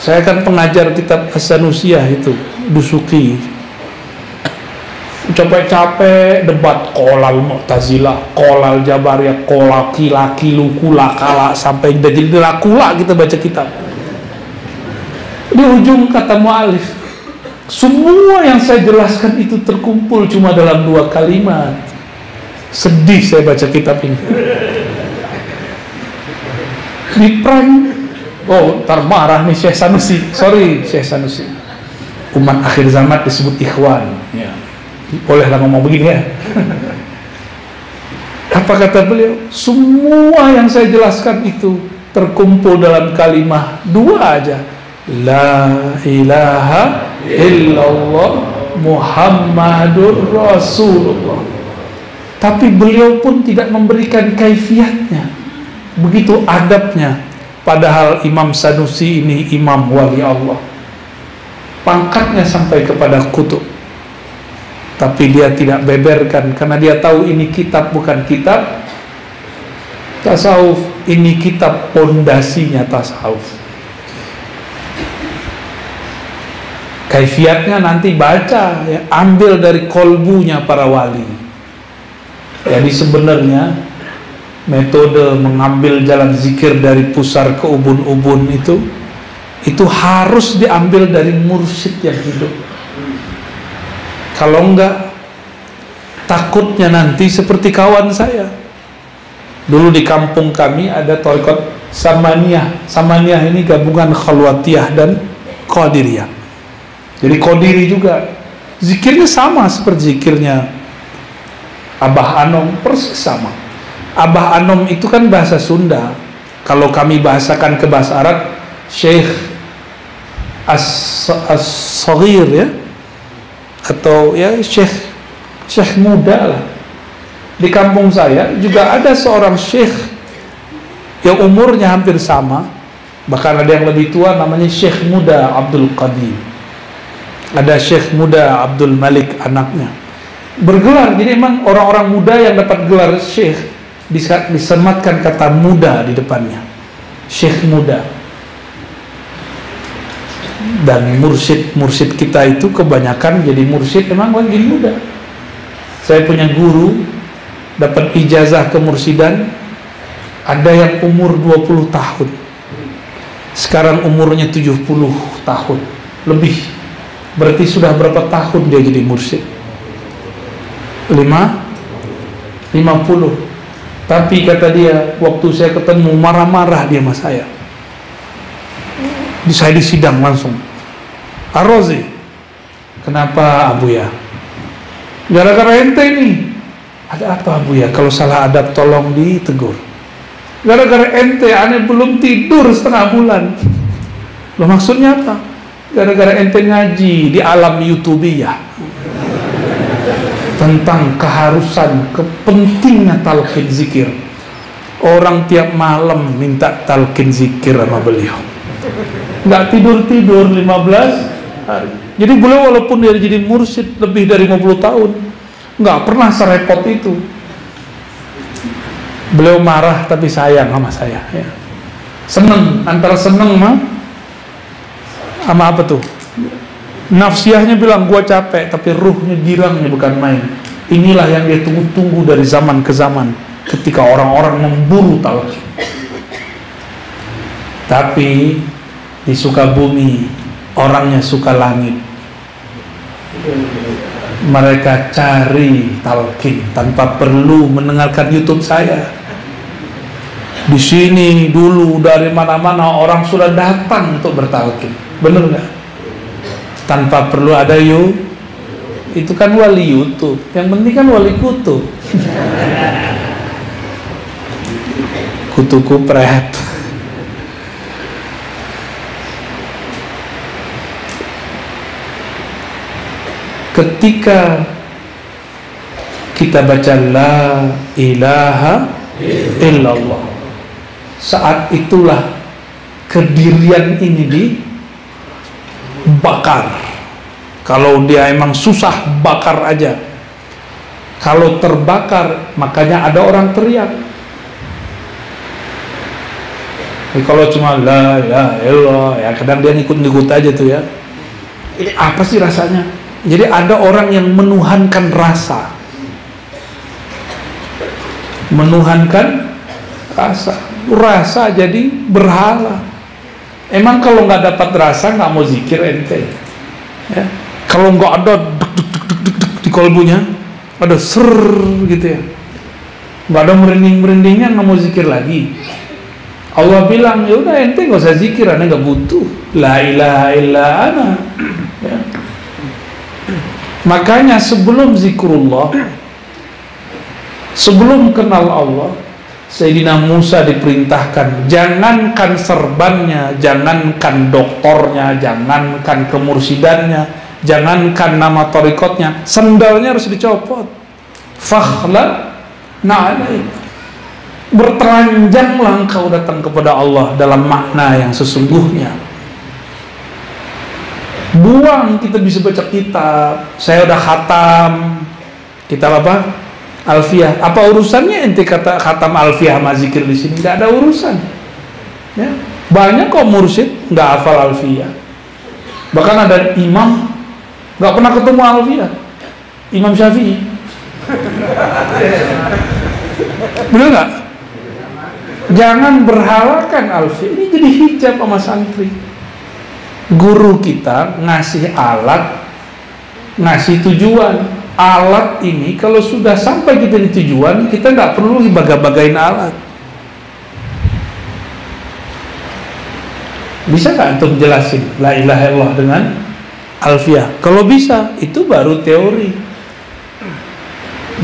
saya kan pengajar kitab As-Sanusiyah itu Dusuki. Capek-capek debat kolal Mu'tazilah, kolal Jabariyah, kolal laki lukula kala, sampai jadi lakula kita baca kitab. Di ujung kata mu'alif, semua yang saya jelaskan itu terkumpul cuma dalam 2 kalimat. Sedih saya baca kitab ini. Di prank, oh ntar marah nih Syekh Sanusi. Sorry Syekh Sanusi, umat akhir zaman disebut ikhwan ya. Bolehlah ngomong begini ya. Apa kata beliau? Semua yang saya jelaskan itu terkumpul dalam kalimat 2 aja, la ilaha illallah Muhammadur Rasulullah. Tapi beliau pun tidak memberikan kaifiatnya. Begitu adabnya. Padahal Imam Sanusi ini imam wali Allah, pangkatnya sampai kepada kutub, tapi dia tidak beberkan karena dia tahu ini kitab bukan kitab tasawuf, ini kitab pondasinya tasawuf. Kaifiatnya nanti baca ya, ambil dari kolbunya para wali. Jadi sebenarnya metode mengambil jalan zikir dari pusar ke ubun-ubun itu harus diambil dari mursyid yang hidup. Kalau enggak, takutnya nanti seperti kawan saya. Dulu di kampung kami ada thariqat Samaniyah. Samaniyah ini gabungan Khalwatiyah dan Qadiriyah. Jadi Qadiri juga. Zikirnya sama seperti zikirnya Abah Anom, persis sama. Abah Anom itu kan bahasa Sunda. Kalau kami bahasakan ke bahasa Arab, Syekh As-Saghir ya, atau ya Syekh muda lah. Di kampung saya juga ada seorang Syekh yang umurnya hampir sama, bahkan ada yang lebih tua, namanya Syekh muda Abdul Qadim. Ada Syekh muda Abdul Malik anaknya. Bergelar, jadi emang orang-orang muda yang dapat gelar Syekh disematkan kata muda di depannya, Syekh muda. Dan mursyid kita itu kebanyakan jadi mursyid emang lagi muda. Saya punya guru dapat ijazah kemursidan, ada yang umur 20 tahun, sekarang umurnya 70 tahun lebih. Berarti sudah berapa tahun dia jadi mursyid? 50. Tapi kata dia, waktu saya ketemu marah-marah dia sama saya. Saya di sidang langsung, Ar-Razi, kenapa Abu ya? Gara-gara ente ini. Ada apa Abu ya? Kalau salah adab tolong ditegur. Gara-gara ente, aneh belum tidur setengah bulan. Loh maksudnya apa? Gara-gara ente ngaji di alam YouTubiyah tentang keharusan, kepentingan talqin zikir. Orang tiap malam minta talqin zikir sama beliau, nggak tidur-tidur 15 hari. Jadi beliau walaupun dia jadi mursyid lebih dari 50 tahun, nggak pernah serepot itu. Beliau marah tapi sayang sama saya ya. Seneng, antara seneng sama apa tuh, nafsiahnya bilang gua capek, tapi ruhnya girangnya bukan main. Inilah yang dia tunggu-tunggu dari zaman ke zaman, ketika orang-orang memburu talqin. Tapi di Sukabumi, orangnya suka langit. Mereka cari talqin tanpa perlu mendengarkan YouTube saya. Di sini dulu dari mana-mana orang sudah datang untuk bertalqin, bener nggak? Tanpa perlu ada itu kan wali YouTube, yang penting kan wali kutub. Kutu kupret. Ketika kita baca la ilaha illallah, saat itulah kedirian ini dibakar. Kalau dia emang susah, bakar aja. Kalau terbakar, makanya ada orang teriak. Kalau cuma la ilaha illallah, ya kadang dia ngikut-ngikut aja tuh ya. Ini apa sih rasanya? Jadi ada orang yang menuhankan rasa, menuhankan rasa jadi berhala. Emang kalau nggak dapat rasa nggak mau zikir ente? Ya. Kalau nggak ada di kolbunya, ada ser gitu ya, nggak ada merinding-merindingnya, nggak mau zikir lagi. Allah bilang, ya udah ente nggak usah zikir, ane nggak butuh. La ilaha illa ana. Ya. Makanya sebelum zikrullah, sebelum kenal Allah, Sayyidina Musa diperintahkan, jangankan serbannya, jangankan doktornya, jangankan kemursidannya, jangankan nama torikotnya, sendalnya harus dicopot. Fakhla na'alaik, bertelanjanglah engkau datang kepada Allah dalam makna yang sesungguhnya. Buang kita bisa baca kitab, saya udah khatam kitab apa? Alfiyah. Apa urusannya ente kata khatam Alfiyah sama zikir di sini? Nggak ada urusan. Ya. Banyak kok mursyid nggak hafal Alfiyah. Bahkan ada imam nggak pernah ketemu Alfiyah. Imam Syafi'i. Benar nggak? Jangan berhalakan Alfiyah. Ini jadi hijab sama santri. Guru kita ngasih alat, ngasih tujuan. Alat ini kalau sudah sampai kita di tujuan, kita nggak perlu baga-bagain alat. Bisa nggak untuk jelasin la ilaha illallah dengan Alfiyah? Kalau bisa, itu baru teori,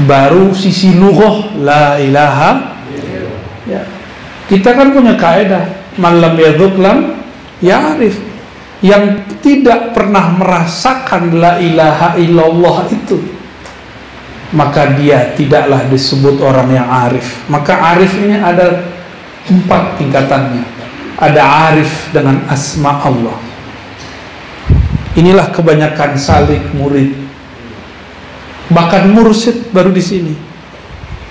baru sisi lughah la ilaha. Ya. Kita kan punya kaidah man lam yadzuq lam ya'rif. Yang tidak pernah merasakan la ilaha illallah itu, maka dia tidaklah disebut orang yang arif. Maka arif ini ada 4 tingkatannya. Ada arif dengan asma Allah. Inilah kebanyakan salik murid, bahkan mursyid baru di sini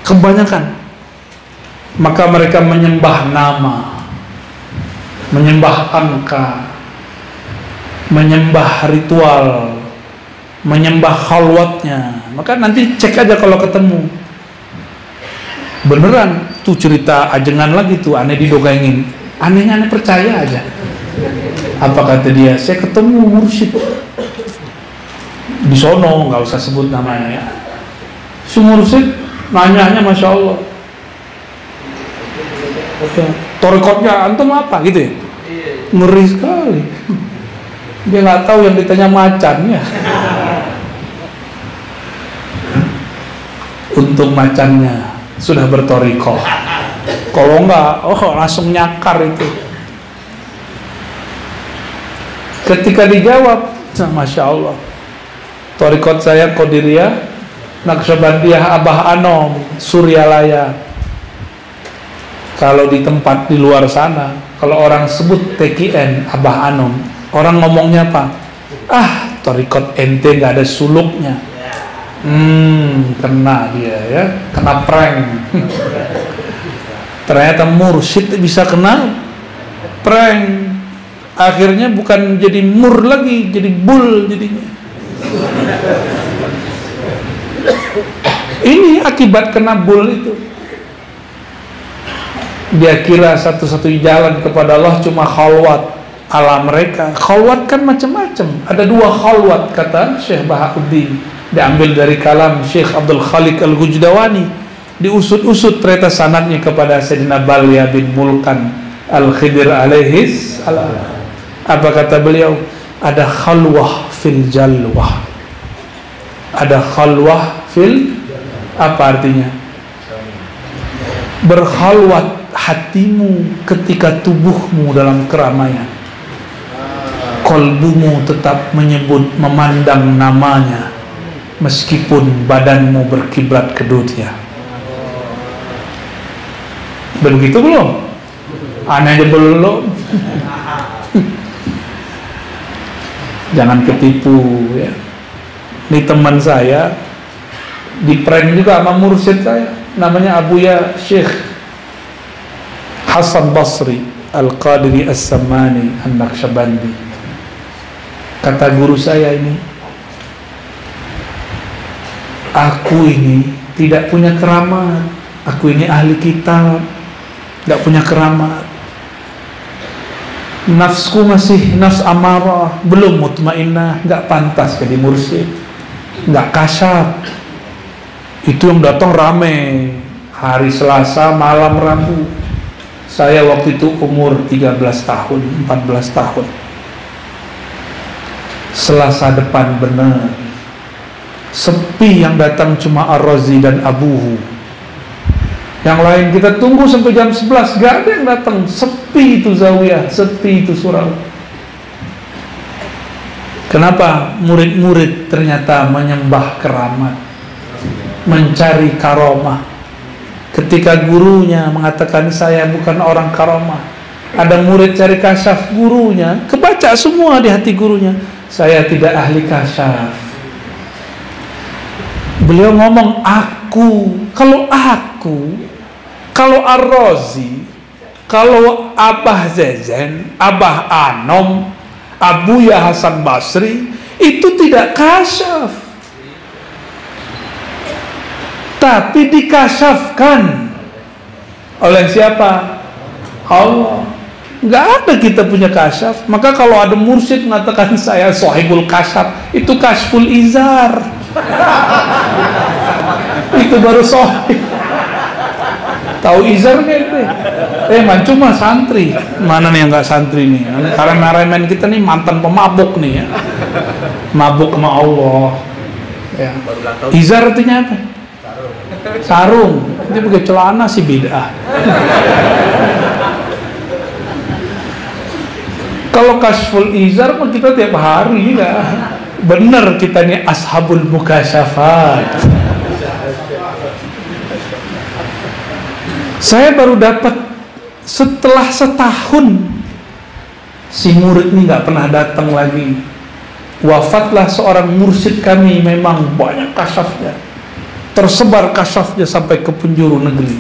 kebanyakan. Maka mereka menyembah nama, menyembah angka, menyembah ritual, menyembah khalwatnya. Maka nanti cek aja kalau ketemu beneran tuh cerita ajengan lagi tuh, aneh didongengin, anehnya aneh percaya aja. Apa kata dia? Saya ketemu mursyid di sono, nggak usah sebut namanya ya. Si mursyid nanya-nanya, masya Allah, torikotnya antum apa gitu ya? Ngeri sekali. Dia nggak tahu yang ditanya macannya. Untung macannya sudah bertorikoh. Kalau enggak, langsung nyakar itu. Ketika dijawab, masya Allah, torikot saya Qadiriyah, Naqsyabandiyah, Abah Anom, Suryalaya. Kalau di tempat di luar sana, kalau orang sebut TKN Abah Anom, orang ngomongnya apa? Ah, torikot ente nggak ada suluknya. Kena dia ya, kena prank. Ternyata mursyid bisa kena prank. Akhirnya bukan jadi mur lagi, jadi bul jadinya. Ini akibat kena bul itu. Dia kira satu-satunya jalan kepada Allah cuma khalwat. ala mereka. Khalwat kan macam-macam. Ada 2 khalwat, kata Syekh Bahauddin, diambil dari kalam Syekh Abdul Khaliq Al-Gujdawani. Diusut-usut ternyata sanadnya kepada Sayyidina Balya bin Mulkan Al-Khidir alaihis salam. Apa kata beliau? Ada khalwah fil jalwah. Ada khalwah fil, apa artinya? Berkhalwat hatimu ketika tubuhmu dalam keramaian, kolbumu tetap menyebut, memandang namanya, meskipun badanmu berkiblat ke dunia. Begitu belum? Aneh aja belum. Jangan ketipu ya. Ini teman saya di prank juga sama mursyid saya, namanya Abuya Syekh Hasan Basri Al-Qadiri As-Samani An-Naqsyabandi. Kata guru saya ini, aku ini tidak punya keramat, aku ini ahli kitab, tidak punya keramat, nafsku masih nafs amarah, belum mutmainnah, nggak pantas jadi mursyid, nggak kasyaf. Itu yang datang rame hari Selasa malam Rabu. Saya waktu itu umur 13 tahun 14 tahun. Selasa depan benar sepi, yang datang cuma Ar-Razi dan Abuhu. Yang lain kita tunggu sampai jam 11, gak ada yang datang. Sepi itu zawiyah, sepi itu surau. Kenapa? Murid-murid ternyata menyembah keramat, mencari karomah. Ketika gurunya mengatakan saya bukan orang karomah, ada murid cari kasyaf, gurunya kebaca semua di hati gurunya, saya tidak ahli kasyaf. Beliau ngomong aku, kalau Ar-Razi, kalau Abah Zezen, Abah Anom, Abuya Hasan Basri itu tidak kasyaf, tapi dikasyafkan oleh siapa? Allah. Nggak ada kita punya kasyaf. Maka kalau ada mursyid mengatakan saya sahibul kasyaf, itu kasyful izar. Itu baru sahib. Tahu izar kan itu? Cuma santri. Mana nih yang nggak santri nih? Karena remen kita nih mantan pemabuk nih ya. Mabuk sama Allah. Ya. Izar artinya apa? Sarung. Ini pakai celana sih bid'ah. Kalau kasyful izar mah kita tiap hari ya. Bener kita nih ashabul mukasyafat. Saya baru dapat setelah setahun. Si murid ini nggak pernah datang lagi. Wafatlah seorang mursyid kami, memang banyak kasyafnya, tersebar kasyafnya sampai ke penjuru negeri.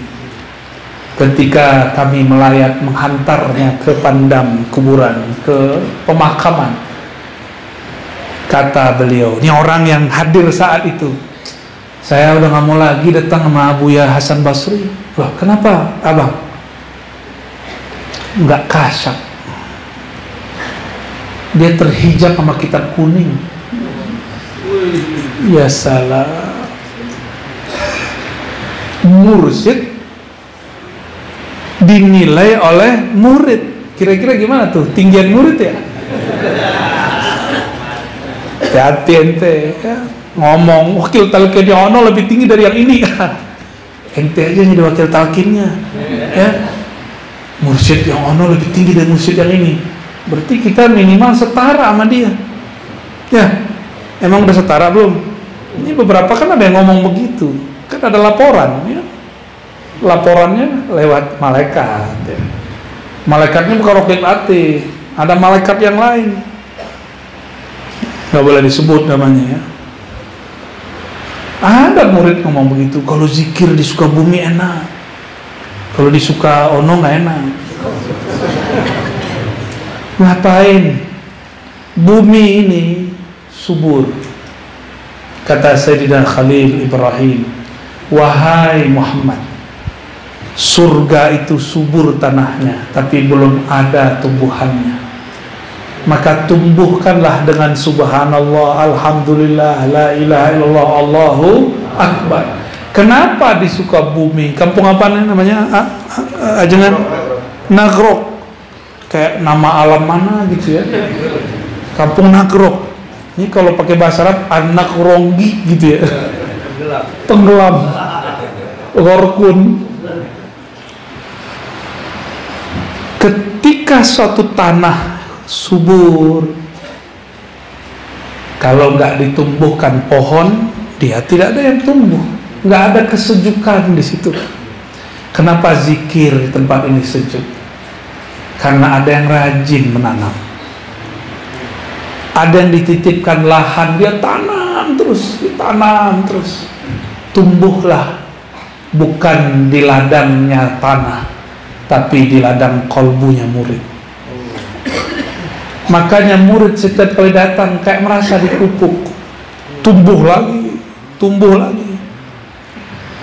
Ketika kami melayat menghantarnya ke pandam kuburan, ke pemakaman, kata beliau, ini orang yang hadir saat itu, saya udah nggak mau lagi datang sama Abuya Hasan Basri. Loh, kenapa abang? Nggak kasyaf. Dia terhijab sama kitab kuning. Ya salah. Mursyid dinilai oleh murid. Kira-kira gimana tuh? Tinggian murid ya? Hati ente ya. Ngomong wakil talqinnya ono lebih tinggi dari yang ini. Ente aja jadi wakil talqinnya ya. Mursyid yang ono lebih tinggi dari mursyid yang ini, berarti kita minimal setara sama dia ya. Emang udah setara belum? Ini beberapa kan ada yang ngomong begitu, kan ada laporan ya. Laporannya lewat malaikat ya. Malaikatnya bukan rokib ati, ada malaikat yang lain, nggak boleh disebut namanya ya. Ada murid ngomong begitu, kalau zikir di Sukabumi enak, kalau di Sukaono nggak enak. Ngapain? Bumi ini subur. Kata Sayyidina Khalil Ibrahim, wahai Muhammad, surga itu subur tanahnya, tapi belum ada tumbuhannya. Maka tumbuhkanlah dengan subhanallah, alhamdulillah, la ilaha illallah, Allahu akbar. Kenapa di Sukabumi? Kampung apa namanya? Ajengan Nagrok. Kayak nama alam mana gitu ya. Kampung Nagrok. Ini kalau pakai bahasa Arab anak ronggi gitu ya. Tenggelam. Gorkun. Ketika suatu tanah subur, kalau nggak ditumbuhkan pohon, dia tidak ada yang tumbuh, nggak ada kesejukan di situ. Kenapa zikir di tempat ini sejuk? Karena ada yang rajin menanam, ada yang dititipkan lahan, dia tanam terus, tumbuhlah, bukan di ladangnya tanah, tapi di ladang kolbunya murid. Makanya murid setiap kali datang kayak merasa dipupuk, tumbuh lagi.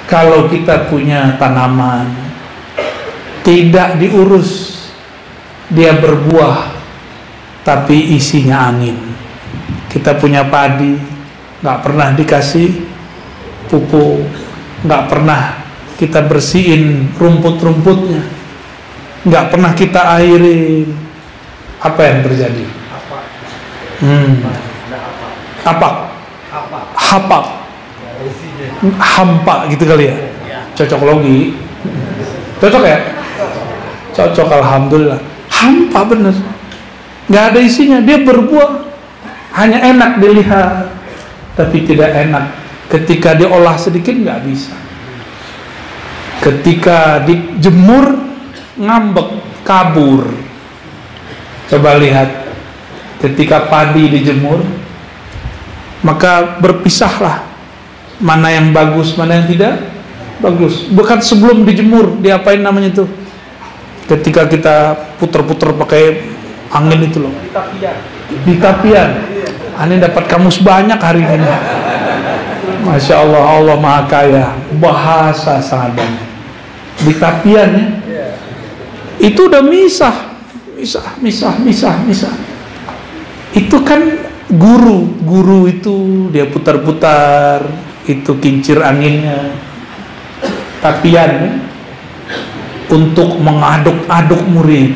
Kalau kita punya tanaman, tidak diurus, dia berbuah, tapi isinya angin. Kita punya padi, nggak pernah dikasih pupuk, nggak pernah kita bersihin rumput-rumputnya, nggak pernah kita airin. Apa yang terjadi? Hapak, hampa gitu kali ya. Cocok logi, cocok ya? Cocok, alhamdulillah. Hampa bener, nggak ada isinya. Dia berbuah, hanya enak dilihat, tapi tidak enak. Ketika diolah sedikit nggak bisa. Ketika dijemur ngambek, kabur. Coba lihat, ketika padi dijemur, maka berpisahlah mana yang bagus, mana yang tidak bagus. Bukan sebelum dijemur, diapain namanya itu? Ketika kita puter-puter pakai angin itu loh. Di tapian. Ini dapat kamus banyak hari ini. Masya Allah, Allah Maha Kaya. Bahasa sangat banyak. Di tapian ya. Itu udah misah. Itu kan guru itu dia putar-putar, itu kincir anginnya, tapian ya, untuk mengaduk-aduk murid.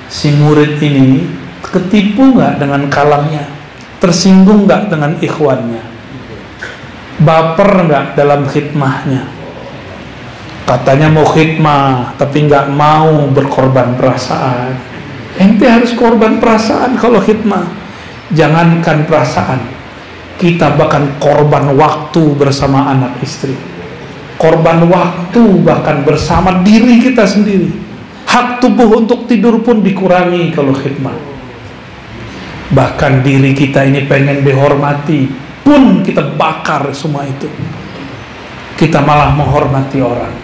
Si murid ini ketipu nggak dengan kalamnya, tersinggung nggak dengan ikhwannya, baper nggak dalam khidmahnya. Katanya mau khidmah, tapi nggak mau berkorban perasaan. Ente harus korban perasaan kalau khidmah. Jangankan perasaan, kita bahkan korban waktu bersama anak istri, korban waktu bahkan bersama diri kita sendiri. Hak tubuh untuk tidur pun dikurangi kalau khidmah. Bahkan diri kita ini pengen dihormati pun kita bakar semua itu. Kita malah menghormati orang.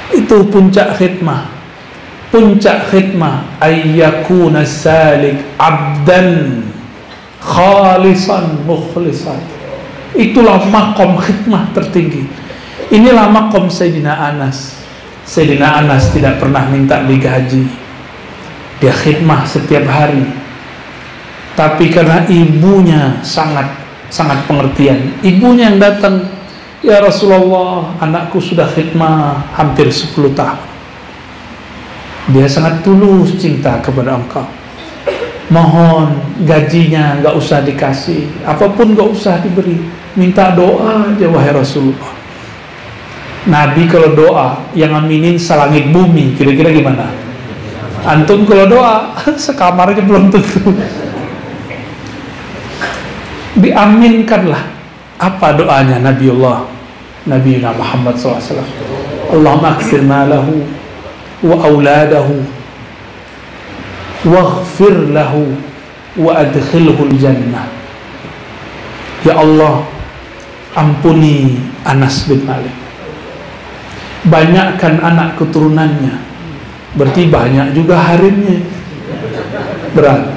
Itu puncak khidmah. Puncak khidmah ayyakuna salik abdan khalisan mukhlisan. Itulah makom khidmah tertinggi. Inilah makom Sayyidina Anas. Sayyidina Anas tidak pernah minta digaji. Dia khidmah setiap hari. Tapi karena ibunya sangat pengertian, ibunya yang datang, ya Rasulullah, anakku sudah khidmah hampir 10 tahun. Dia sangat tulus cinta kepada engkau. Mohon gajinya nggak usah dikasih, apapun nggak usah diberi. Minta doa aja wahai Rasulullah. Nabi kalau doa yang aminin selangit bumi, kira-kira gimana? Antum kalau doa sekamarnya belum tentu diaminkanlah. Apa doanya Nabiullah Nabiuna Muhammad SAW? Allahumma aksir malahu wa auladahu waghfir lahu wa adkhilhul jannah. Ya Allah, ampuni Anas bin Malik, banyakkan anak keturunannya, berarti banyak juga harimnya, berat.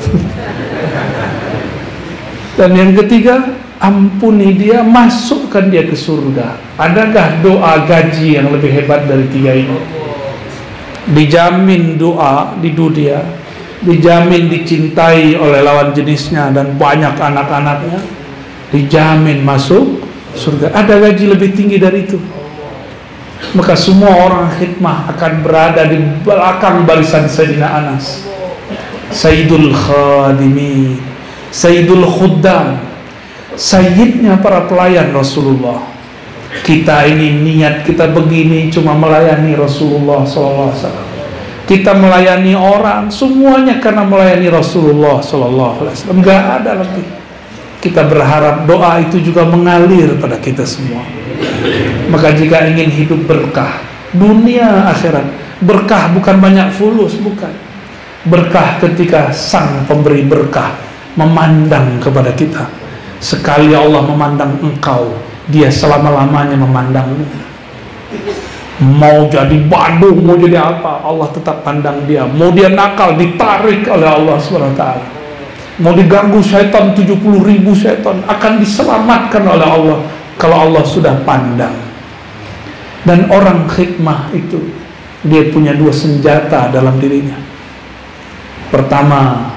Dan yang ketiga, ampuni dia, masukkan dia ke surga. Adakah doa gaji yang lebih hebat dari 3 ini? Dijamin doa di dunia, dijamin dicintai oleh lawan jenisnya dan banyak anak-anaknya, dijamin masuk surga. Ada gaji lebih tinggi dari itu. Maka semua orang khidmah akan berada di belakang barisan Sayyidina Anas, Sayyidul Khadimin, Sayyidul Khuddam, sayyidnya para pelayan Rasulullah. Kita ini niat kita begini cuma melayani Rasulullah SAW. Kita melayani orang semuanya karena melayani Rasulullah SAW. Enggak ada lagi. Kita berharap doa itu juga mengalir pada kita semua. Maka jika ingin hidup berkah dunia akhirat, berkah bukan banyak fulus, bukan. Berkah ketika sang pemberi berkah memandang kepada kita. Sekali Allah memandang engkau, Dia selama-lamanya memandangmu. Mau jadi badung, mau jadi apa, Allah tetap pandang dia. Mau dia nakal, ditarik oleh Allah SWT. Mau diganggu syaitan 70.000 syaitan, akan diselamatkan oleh Allah kalau Allah sudah pandang. Dan orang khidmah itu, dia punya dua senjata dalam dirinya. Pertama,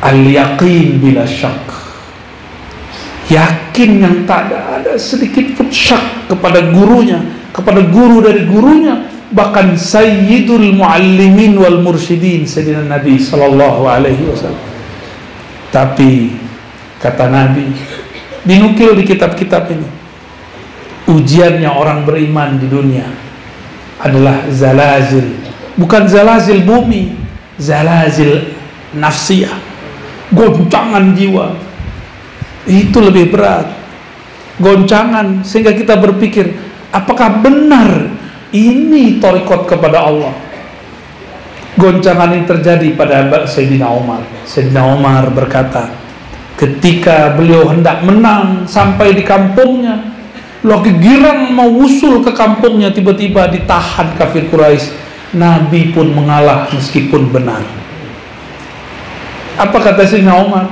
al-yaqin bila syak, yakin yang tak ada sedikit pun syak kepada gurunya, kepada guru dari gurunya, bahkan sayyidul muallimin wal mursyidin Sayyidina Nabi sallallahu alaihi wasallam. Tapi kata Nabi, dinukil di kitab-kitab ini, ujiannya orang beriman di dunia adalah zalazil, bukan zalazil bumi, zalazil nafsiyah, goncangan jiwa. Itu lebih berat, goncangan sehingga kita berpikir, apakah benar ini thariqat kepada Allah? Goncangan ini terjadi pada Sayyidina Umar. Sayyidina Umar berkata, ketika beliau hendak menang sampai di kampungnya, lagi girang mau usul ke kampungnya, tiba-tiba ditahan kafir Quraisy. Nabi pun mengalah meskipun benar. Apa kata Sayyidina Umar?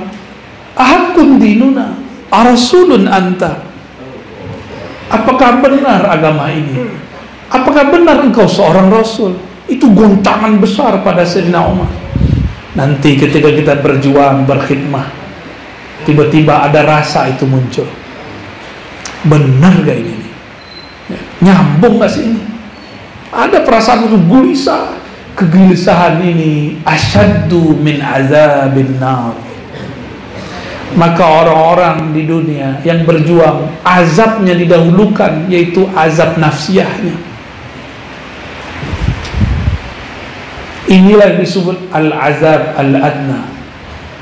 Ahakun dinuna, arasulun anta. Apakah benar agama ini? Apakah benar engkau seorang rasul? Itu goncangan besar pada Sayyidina Umar. Nanti ketika kita berjuang, berkhidmah, tiba-tiba ada rasa itu muncul. Benar gak ini? Nyambung gak sih ini? Ada perasaan itu gelisah. Kegelisahan ini asyaddu min azabin nar. Maka orang-orang di dunia yang berjuang, azabnya didahulukan, yaitu azab nafsiyahnya. Inilah yang disebut al-azab al-adna,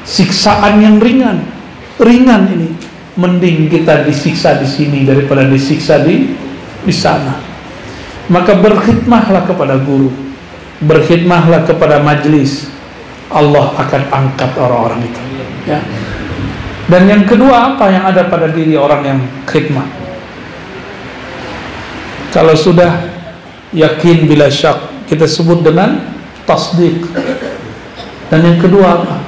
siksaan yang ringan. Ringan ini, mending kita disiksa di sini daripada disiksa di sana. Maka berkhidmahlah kepada guru, berkhidmahlah kepada majlis, Allah akan angkat orang-orang itu, ya. Dan yang kedua, apa yang ada pada diri orang yang khidmah? Kalau sudah yakin bila syak, kita sebut dengan tasdik. Dan yang kedua apa?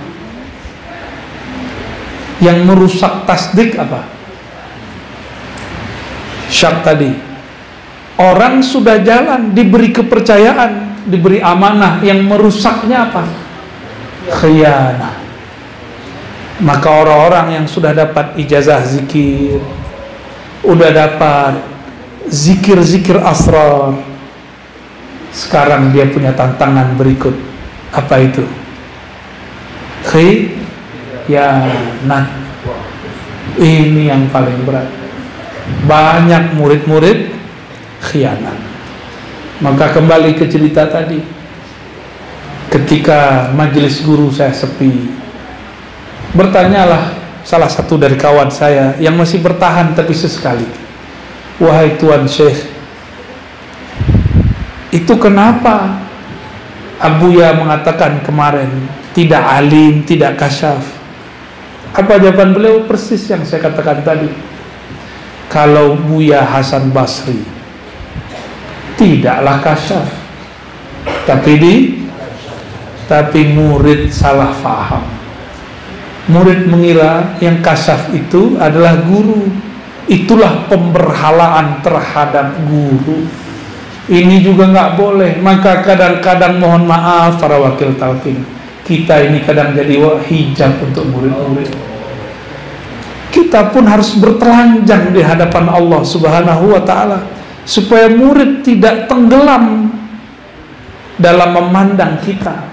Yang merusak tasdik apa? Syak tadi. Orang sudah jalan, diberi kepercayaan, diberi amanah, yang merusaknya apa? Khianah. Maka orang-orang yang sudah dapat ijazah zikir, udah dapat zikir-zikir asrar, sekarang dia punya tantangan berikut. Apa itu? Khianat. Ini yang paling berat. Banyak murid-murid khianat. Maka kembali ke cerita tadi, ketika majelis guru saya sepi, bertanyalah salah satu dari kawan saya yang masih bertahan tapi sesekali, wahai Tuan Syekh, itu kenapa Abuya mengatakan kemarin tidak alim, tidak kasyaf? Apa jawaban beliau? Persis yang saya katakan tadi. Kalau Buya Hasan Basri tidaklah kasyaf, tapi murid salah faham. Murid mengira yang kasyaf itu adalah guru. Itulah pemberhalaan terhadap guru. Ini juga nggak boleh. Maka kadang-kadang mohon maaf para wakil talqin, kita ini kadang jadi hijab untuk murid-murid. Kita pun harus bertelanjang di hadapan Allah Subhanahu wa ta'ala, supaya murid tidak tenggelam dalam memandang kita,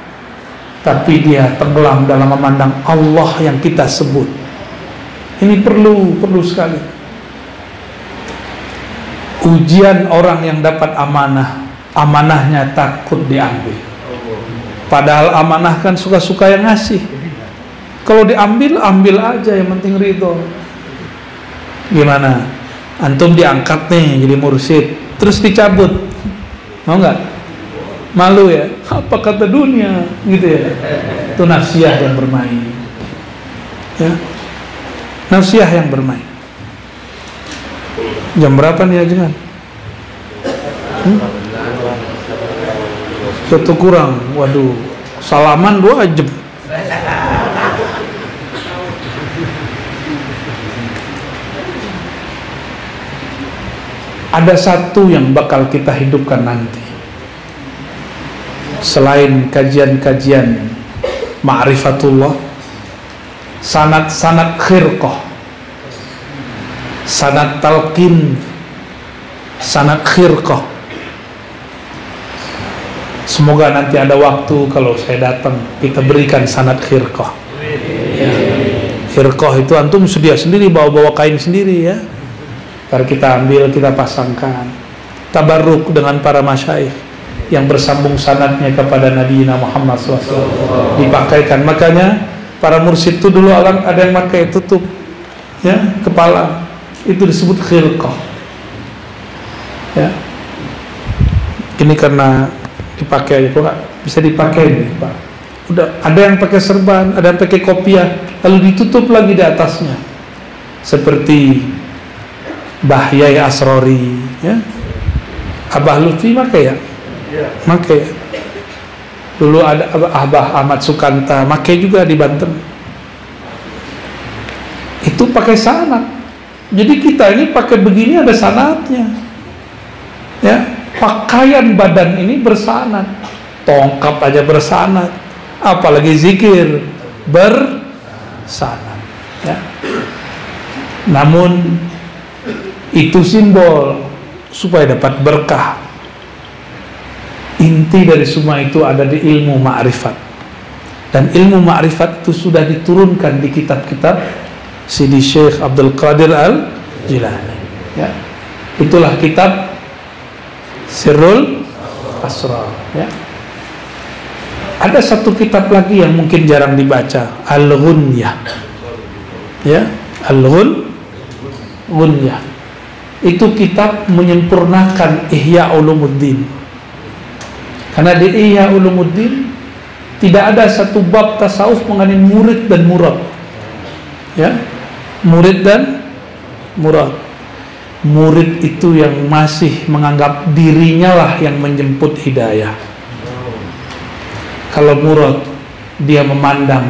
tapi dia tenggelam dalam memandang Allah yang kita sebut. Ini perlu sekali. Ujian orang yang dapat amanah, amanahnya takut diambil. Padahal amanah kan suka-suka yang ngasih. Kalau diambil, ambil aja, yang penting ridho. Gimana? Antum diangkat nih jadi mursyid, terus dicabut, mau nggak? Malu ya? Apa kata dunia? Gitu ya? Itu nafsiyah yang bermain. Ya, nafsiyah yang bermain. Jam berapa nih ajengan? Satu kurang. Waduh, salaman 2 jam. Ada satu yang bakal kita hidupkan nanti, selain kajian-kajian ma'rifatullah, sanad-sanad khirqah, sanad talqin, sanad khirqah. Semoga nanti ada waktu kalau saya datang, kita berikan sanad khirqah. Khirqah itu antum sedia sendiri, bawa kain sendiri ya. Ntar kita ambil, kita pasangkan, tabarruk dengan para masyayikh yang bersambung sanadnya kepada Nabi Muhammad SAW, dipakaikan. Makanya para mursyid itu dulu ada yang pakai tutup ya kepala, itu disebut khilqah ya. Ini karena dipakai aja, kok nggak bisa dipakai nih Pak. Udah ada yang pakai serban, ada yang pakai kopiah, lalu ditutup lagi di atasnya, seperti Mbah Yai Asrori ya, Abah Lutfi pakai ya, pakai. Dulu ada Abah Ahmad Sukanta pakai juga di Banten. Itu pakai sanad. Jadi kita ini pakai begini ada sanadnya ya. Pakaian badan ini bersanad, tongkat aja bersanad, apalagi zikir bersanad ya. Namun itu simbol supaya dapat berkah. Inti dari semua itu ada di ilmu ma'rifat, dan ilmu ma'rifat itu sudah diturunkan di kitab-kitab Sidi Syekh Abdul Qadir Al-Jilani ya. Itulah kitab Sirrul Asrar ya. Ada satu kitab lagi yang mungkin jarang dibaca, Al-Ghunyah ya, Al-Ghunyah. Itu kitab menyempurnakan Ihya Ulumuddin. Karena di Ihya Ulumuddin tidak ada satu bab tasawuf mengenai murid dan murad ya, murid dan murad. Murid itu yang masih menganggap dirinya lah yang menjemput hidayah. Kalau murad, dia memandang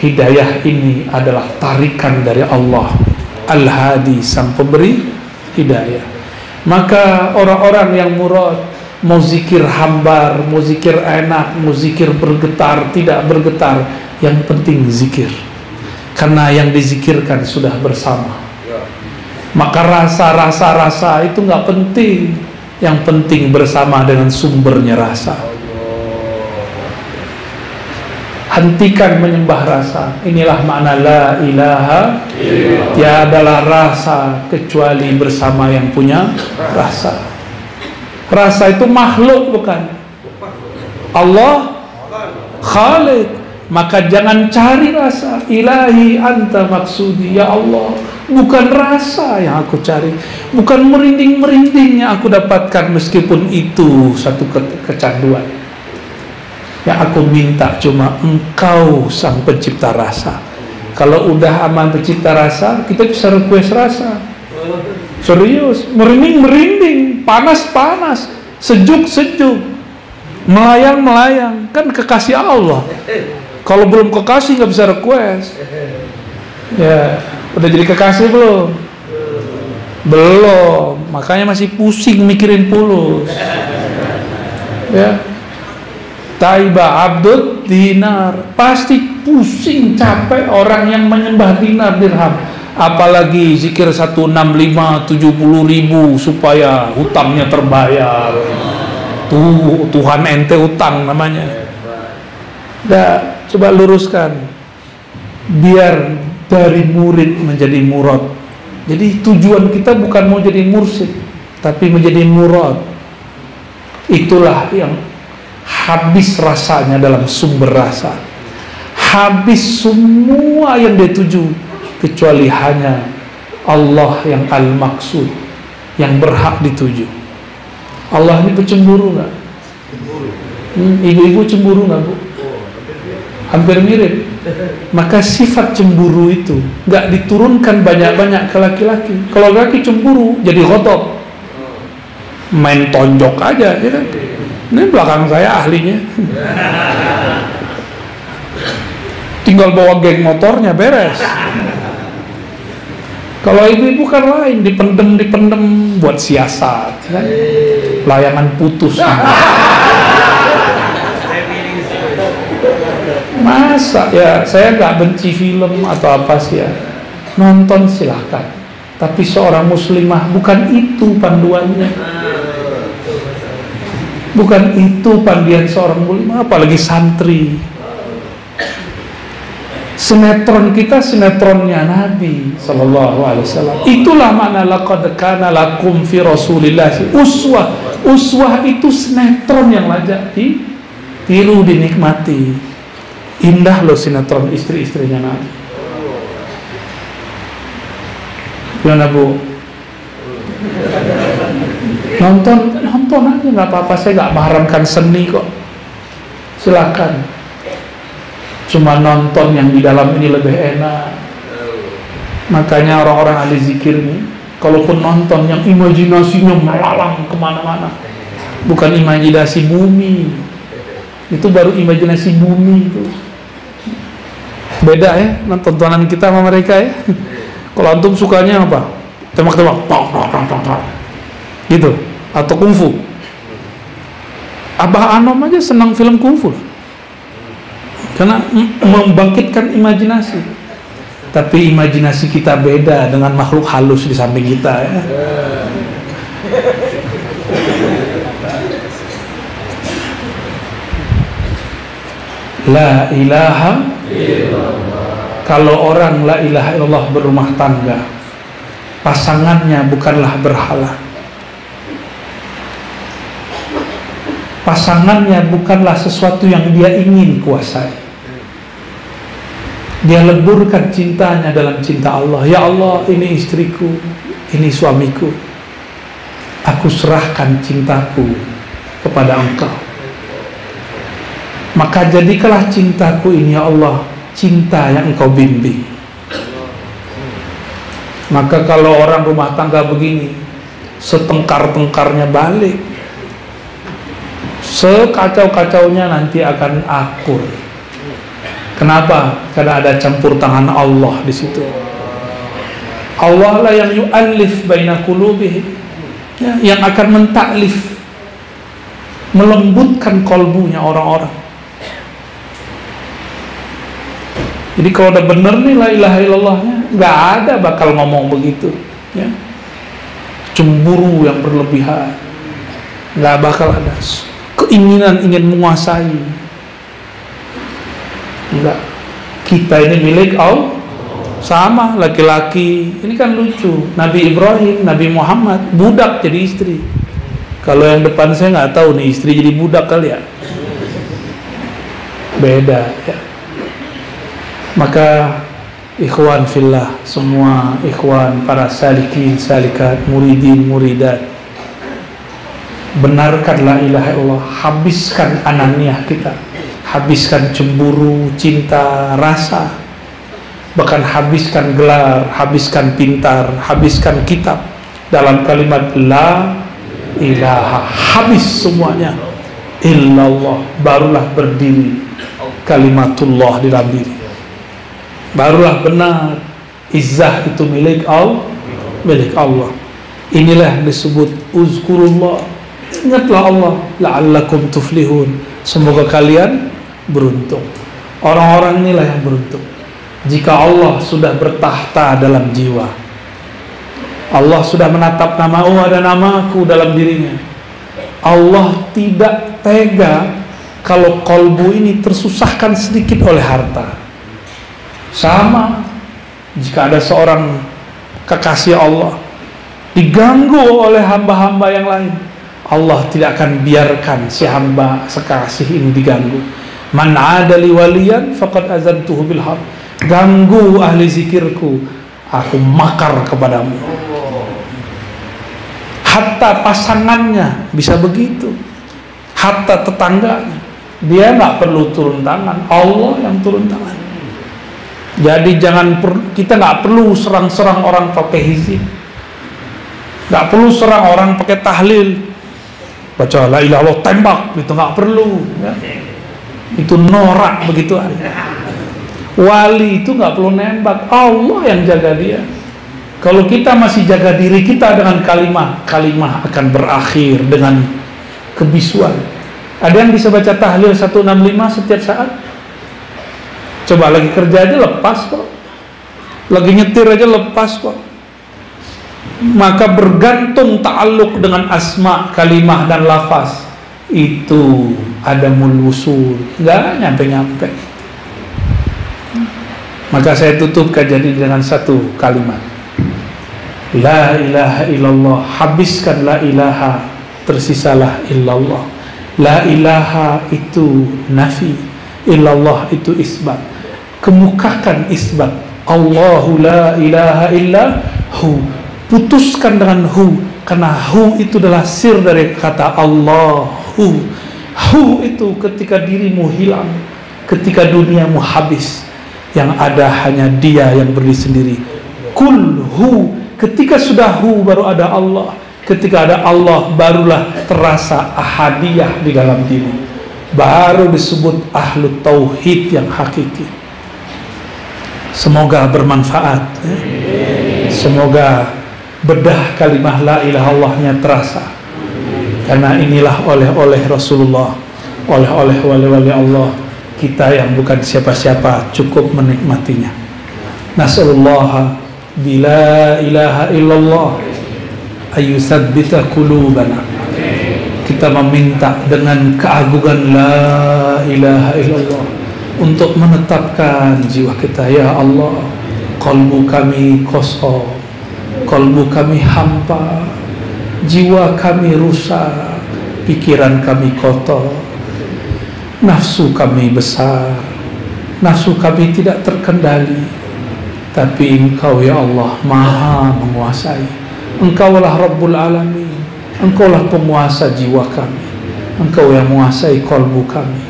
hidayah ini adalah tarikan dari Allah Al-Hadi, sang pemberi hidayah. Maka orang-orang yang murad mau zikir hambar, mau zikir enak, mau zikir bergetar, tidak bergetar, yang penting zikir, karena yang dizikirkan sudah bersama. Maka rasa itu nggak penting, yang penting bersama dengan sumbernya rasa. Hentikan menyembah rasa. Inilah makna la ilaha illallah. Tiadalah rasa kecuali bersama yang punya rasa. Rasa itu makhluk bukan? Allah Khalik. Maka jangan cari rasa. Ilahi anta maksudi, ya Allah, bukan rasa yang aku cari, bukan merinding-merinding yang aku dapatkan, meskipun itu satu kecanduan. Yang aku minta cuma Engkau sang pencipta rasa. Kalau udah aman pencipta rasa, kita bisa request rasa. Serius, merinding-merinding, panas-panas, sejuk-sejuk, melayang-melayang, kan kekasih Allah. Kalau belum kekasih nggak bisa request. Ya, udah jadi kekasih belum? Belum, makanya masih pusing mikirin fulus. Ya. Taiba abdud dinar. Pasti pusing, capek orang yang menyembah dinar dirham. Apalagi zikir 165 70.000 supaya hutangnya terbayar. Tuh Tuhan ente utang namanya. Dah, coba luruskan. Biar dari murid menjadi murad. Jadi tujuan kita bukan mau jadi mursyid, tapi menjadi murad. Itulah yang habis rasanya dalam sumber rasa. Habis semua yang dia tuju, kecuali hanya Allah yang al-maksud, yang berhak dituju. Allah ini pencemburu nggak? Ibu-ibu cemburu nggak, Bu? Hampir mirip. Maka sifat cemburu itu nggak diturunkan banyak-banyak ke laki-laki. Kalau laki cemburu jadi ghadab, main tonjok aja, ya kan? Ini belakang saya ahlinya. Tinggal bawa geng motornya beres. Kalau ibu-ibu kan lain, dipendem buat siasat, kan? Layangan putus. Masa ya, saya nggak benci film atau apa sih ya, nonton silahkan, tapi seorang muslimah bukan itu panduannya, bukan itu pandian seorang muslimah, apalagi santri. Sinetron kita sinetronnya Nabi Sallallahu Alaihi Wasallam. Itulah makna laqad kana lakum fi Rasulillah uswah. Uswah itu sinetron yang layak ditiru, dinikmati. Indah loh sinetron istri-istrinya Nabi. Gimana, Bu? Nonton aja, nggak apa-apa. Saya nggak mengharamkan seni kok. Silakan. Cuma nonton yang di dalam ini lebih enak. Makanya orang-orang ahli zikir nih, kalaupun nonton yang imajinasinya melalang kemana-mana, bukan imajinasi bumi. Itu baru imajinasi bumi itu. Beda ya tontonan kita sama mereka ya. Kalau antum sukanya apa? Tembak-tembak, gitu, atau kungfu. Abah Anom aja senang film kungfu, karena membangkitkan imajinasi. Tapi imajinasi kita beda dengan makhluk halus di samping kita ya. La ilaha illallah. Kalau orang la ilaha illallah berumah tangga, pasangannya bukanlah berhala, pasangannya bukanlah sesuatu yang dia ingin kuasai. Dia leburkan cintanya dalam cinta Allah. Ya Allah, ini istriku, ini suamiku, aku serahkan cintaku kepada Engkau. Maka jadikanlah cintaku ini ya Allah, cinta yang Engkau bimbing. Maka kalau orang rumah tangga begini, setengkar-tengkarnya balik, sekacau-kacaunya nanti akan akur. Kenapa? Karena ada campur tangan Allah di situ. Allah lah yang yu'allif baina qulubihim, ya, yang akan mentaklif, melembutkan kolbunya orang-orang. Jadi kalau udah bener nih la ilaha illallahnya, nggak ada bakal ngomong begitu, ya. Cemburu yang berlebihan, nggak bakal ada. Keinginan ingin menguasai, enggak. Kita ini milik Allah. Sama laki-laki ini kan lucu. Nabi Ibrahim, Nabi Muhammad budak jadi istri. Kalau yang depan saya nggak tahu nih, istri jadi budak kali ya. Beda ya. Maka ikhwan fillah, semua ikhwan, para salikin, salikat, muridin, muridat, benarkan la ilaha illallah. Habiskan ananiah kita, habiskan cemburu, cinta, rasa, bahkan habiskan gelar, habiskan pintar, habiskan kitab dalam kalimat la ilaha. Habis semuanya illallah, barulah berdiri kalimatullah di dalam diri. Barulah benar izzah itu milik Allah, milik Allah. Inilah disebut uzkurullah, ingatlah Allah, la'allakum tuflihun, Semoga kalian beruntung. Orang-orang inilah yang beruntung. Jika Allah sudah bertahta dalam jiwa, Allah sudah menatap nama, oh ada namaku dalam dirinya. Allah tidak tega kalau kolbu ini tersusahkan sedikit oleh harta. Sama jika ada seorang kekasih Allah diganggu oleh hamba-hamba yang lain, Allah tidak akan biarkan si hamba sekasih ini diganggu. Man adali waliyan faqad azantuhu bil harb. Ganggu ahli zikirku, aku makar kepadamu. Hatta pasangannya bisa begitu, hatta tetangganya. Dia nggak perlu turun tangan, Allah yang turun tangan. Jadi kita nggak perlu serang-serang orang pakai hizib, nggak perlu serang orang pakai tahlil, baca la ilaha illallah tembak, itu nggak perlu ya. Itu norak begituan. Wali itu nggak perlu nembak, Allah yang jaga dia. Kalau kita masih jaga diri kita dengan kalimah akan berakhir dengan kebisuan. Ada yang bisa baca tahlil 165 setiap saat? Coba lagi kerja aja lepas kok, lagi nyetir aja lepas kok. Maka bergantung ta'alluq dengan asma, kalimah dan lafaz, itu ada mulwusul, nggak nyampe-nyampe. Maka saya tutup kajian ini dengan satu kalimat, la ilaha illallah. Habiskan la ilaha, tersisalah illallah. La ilaha itu nafi, illallah itu isbat. Kemukakan isbat, Allahu la ilaha illa hu. Putuskan dengan hu, karena hu itu adalah sir dari kata Allahu. Hu itu ketika dirimu hilang, ketika duniamu habis, yang ada hanya dia yang berdiri sendiri. Kul hu, ketika sudah hu baru ada Allah. Ketika ada Allah barulah terasa ahadiyah di dalam diri, baru disebut ahlu tauhid yang hakiki. Semoga bermanfaat ya. Semoga bedah kalimah la ilaha illallahnya terasa, karena inilah oleh Rasulullah, oleh wali-wali Allah. Kita yang bukan siapa-siapa cukup menikmatinya. Nasallallahu bila ilaha illallah ayusabbita qulubana. Kita meminta dengan keagungan la ilaha illallah untuk menetapkan jiwa kita. Ya Allah, qalbu kami kosong, qalbu kami hampa, jiwa kami rusak, pikiran kami kotor, nafsu kami besar, nafsu kami tidak terkendali. Tapi Engkau ya Allah maha menguasai. Engkaulah Rabbul Alamin, Engkaulah penguasa jiwa kami, Engkau yang menguasai kolbu kami.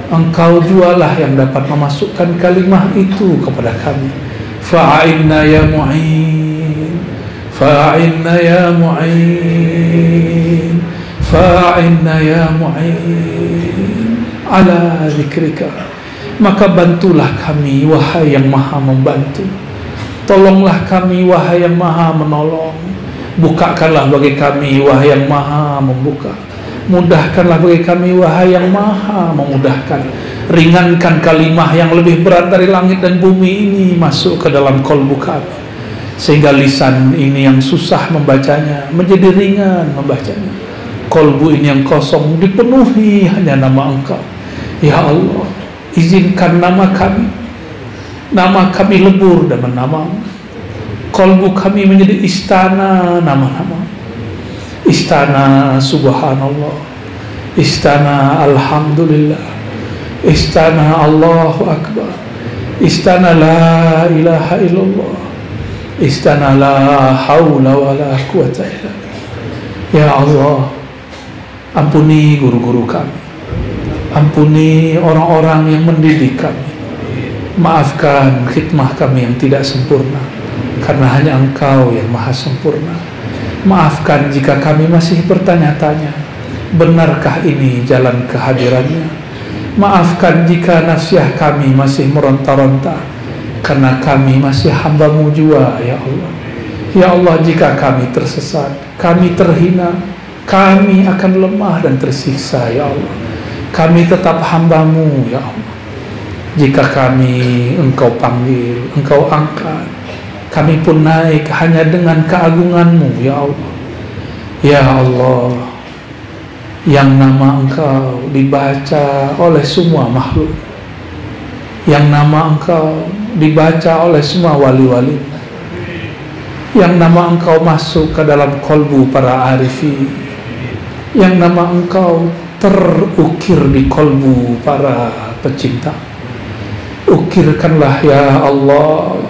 Engkau jualah yang dapat memasukkan kalimah itu kepada kami. Fa'inna ya mu'in, fa'inna ya mu'in, fa'inna ya mu'in ala zikrika. Maka bantulah kami wahai yang maha membantu, tolonglah kami wahai yang maha menolong. Bukakanlah bagi kami wahai yang maha membuka, mudahkanlah bagi kami wahai yang maha memudahkan. Ringankan kalimah yang lebih berat dari langit dan bumi ini masuk ke dalam kolbu kami, sehingga lisan ini yang susah membacanya menjadi ringan membacanya. Kolbu ini yang kosong dipenuhi hanya nama Engkau. Ya Allah, izinkan nama kami lebur dengan nama-Mu. Kolbu kami menjadi istana nama-nama. Istana subhanallah, istana alhamdulillah, istana Allahu akbar, istana la ilaha illallah, istana la haula wa la quwata illa billah. Ya Allah, ampuni guru-guru kami, ampuni orang-orang yang mendidik kami, maafkan khidmah kami yang tidak sempurna, karena hanya Engkau yang maha sempurna. Maafkan jika kami masih bertanya-tanya, benarkah ini jalan kehadirannya? Maafkan jika nafsiah kami masih meronta-ronta, karena kami masih hamba-Mu jua, ya Allah. Ya Allah, jika kami tersesat, kami terhina, kami akan lemah dan tersiksa, ya Allah. kami tetap hamba-Mu ya Allah. Jika kami Engkau panggil, Engkau angkat, kami pun naik hanya dengan keagungan-Mu ya Allah. Ya Allah, yang nama Engkau dibaca oleh semua makhluk, yang nama Engkau dibaca oleh semua wali-wali, yang nama Engkau masuk ke dalam kolbu para arifin, yang nama Engkau terukir di kolbu para pecinta. Ukirkanlah ya Allah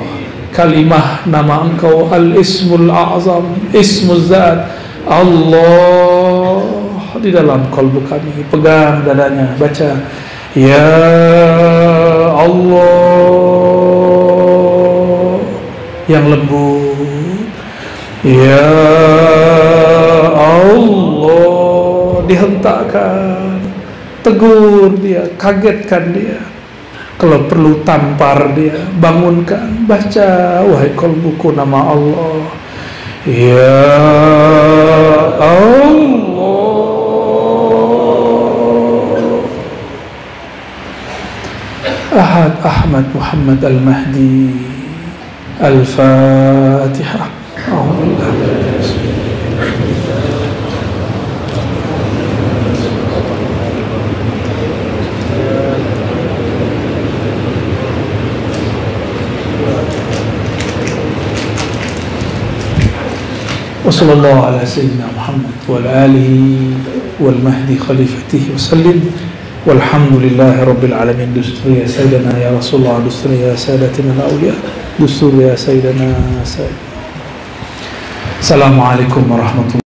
kalimah nama Engkau al-ismul a'zam, ismuz zat Allah di dalam kolbu kami. Pegang dadanya, baca ya Allah yang lembut, ya Allah, dihentakkan, tegur dia, kagetkan dia, kalau perlu tampar dia, bangunkan, baca wahai kolbuku nama Allah, ya Allah. Ahad Ahmad Muhammad Al-Mahdi. Al-Fatihah. وصلى الله على سيدنا محمد وعلى آله والمهدي خليفته وسلم والحمد لله رب العالمين. دستور يا سيدنا يا رسول الله، دستور يا سادتنا الأولياء، دستور يا سيدنا. السلام عليكم ورحمة الله.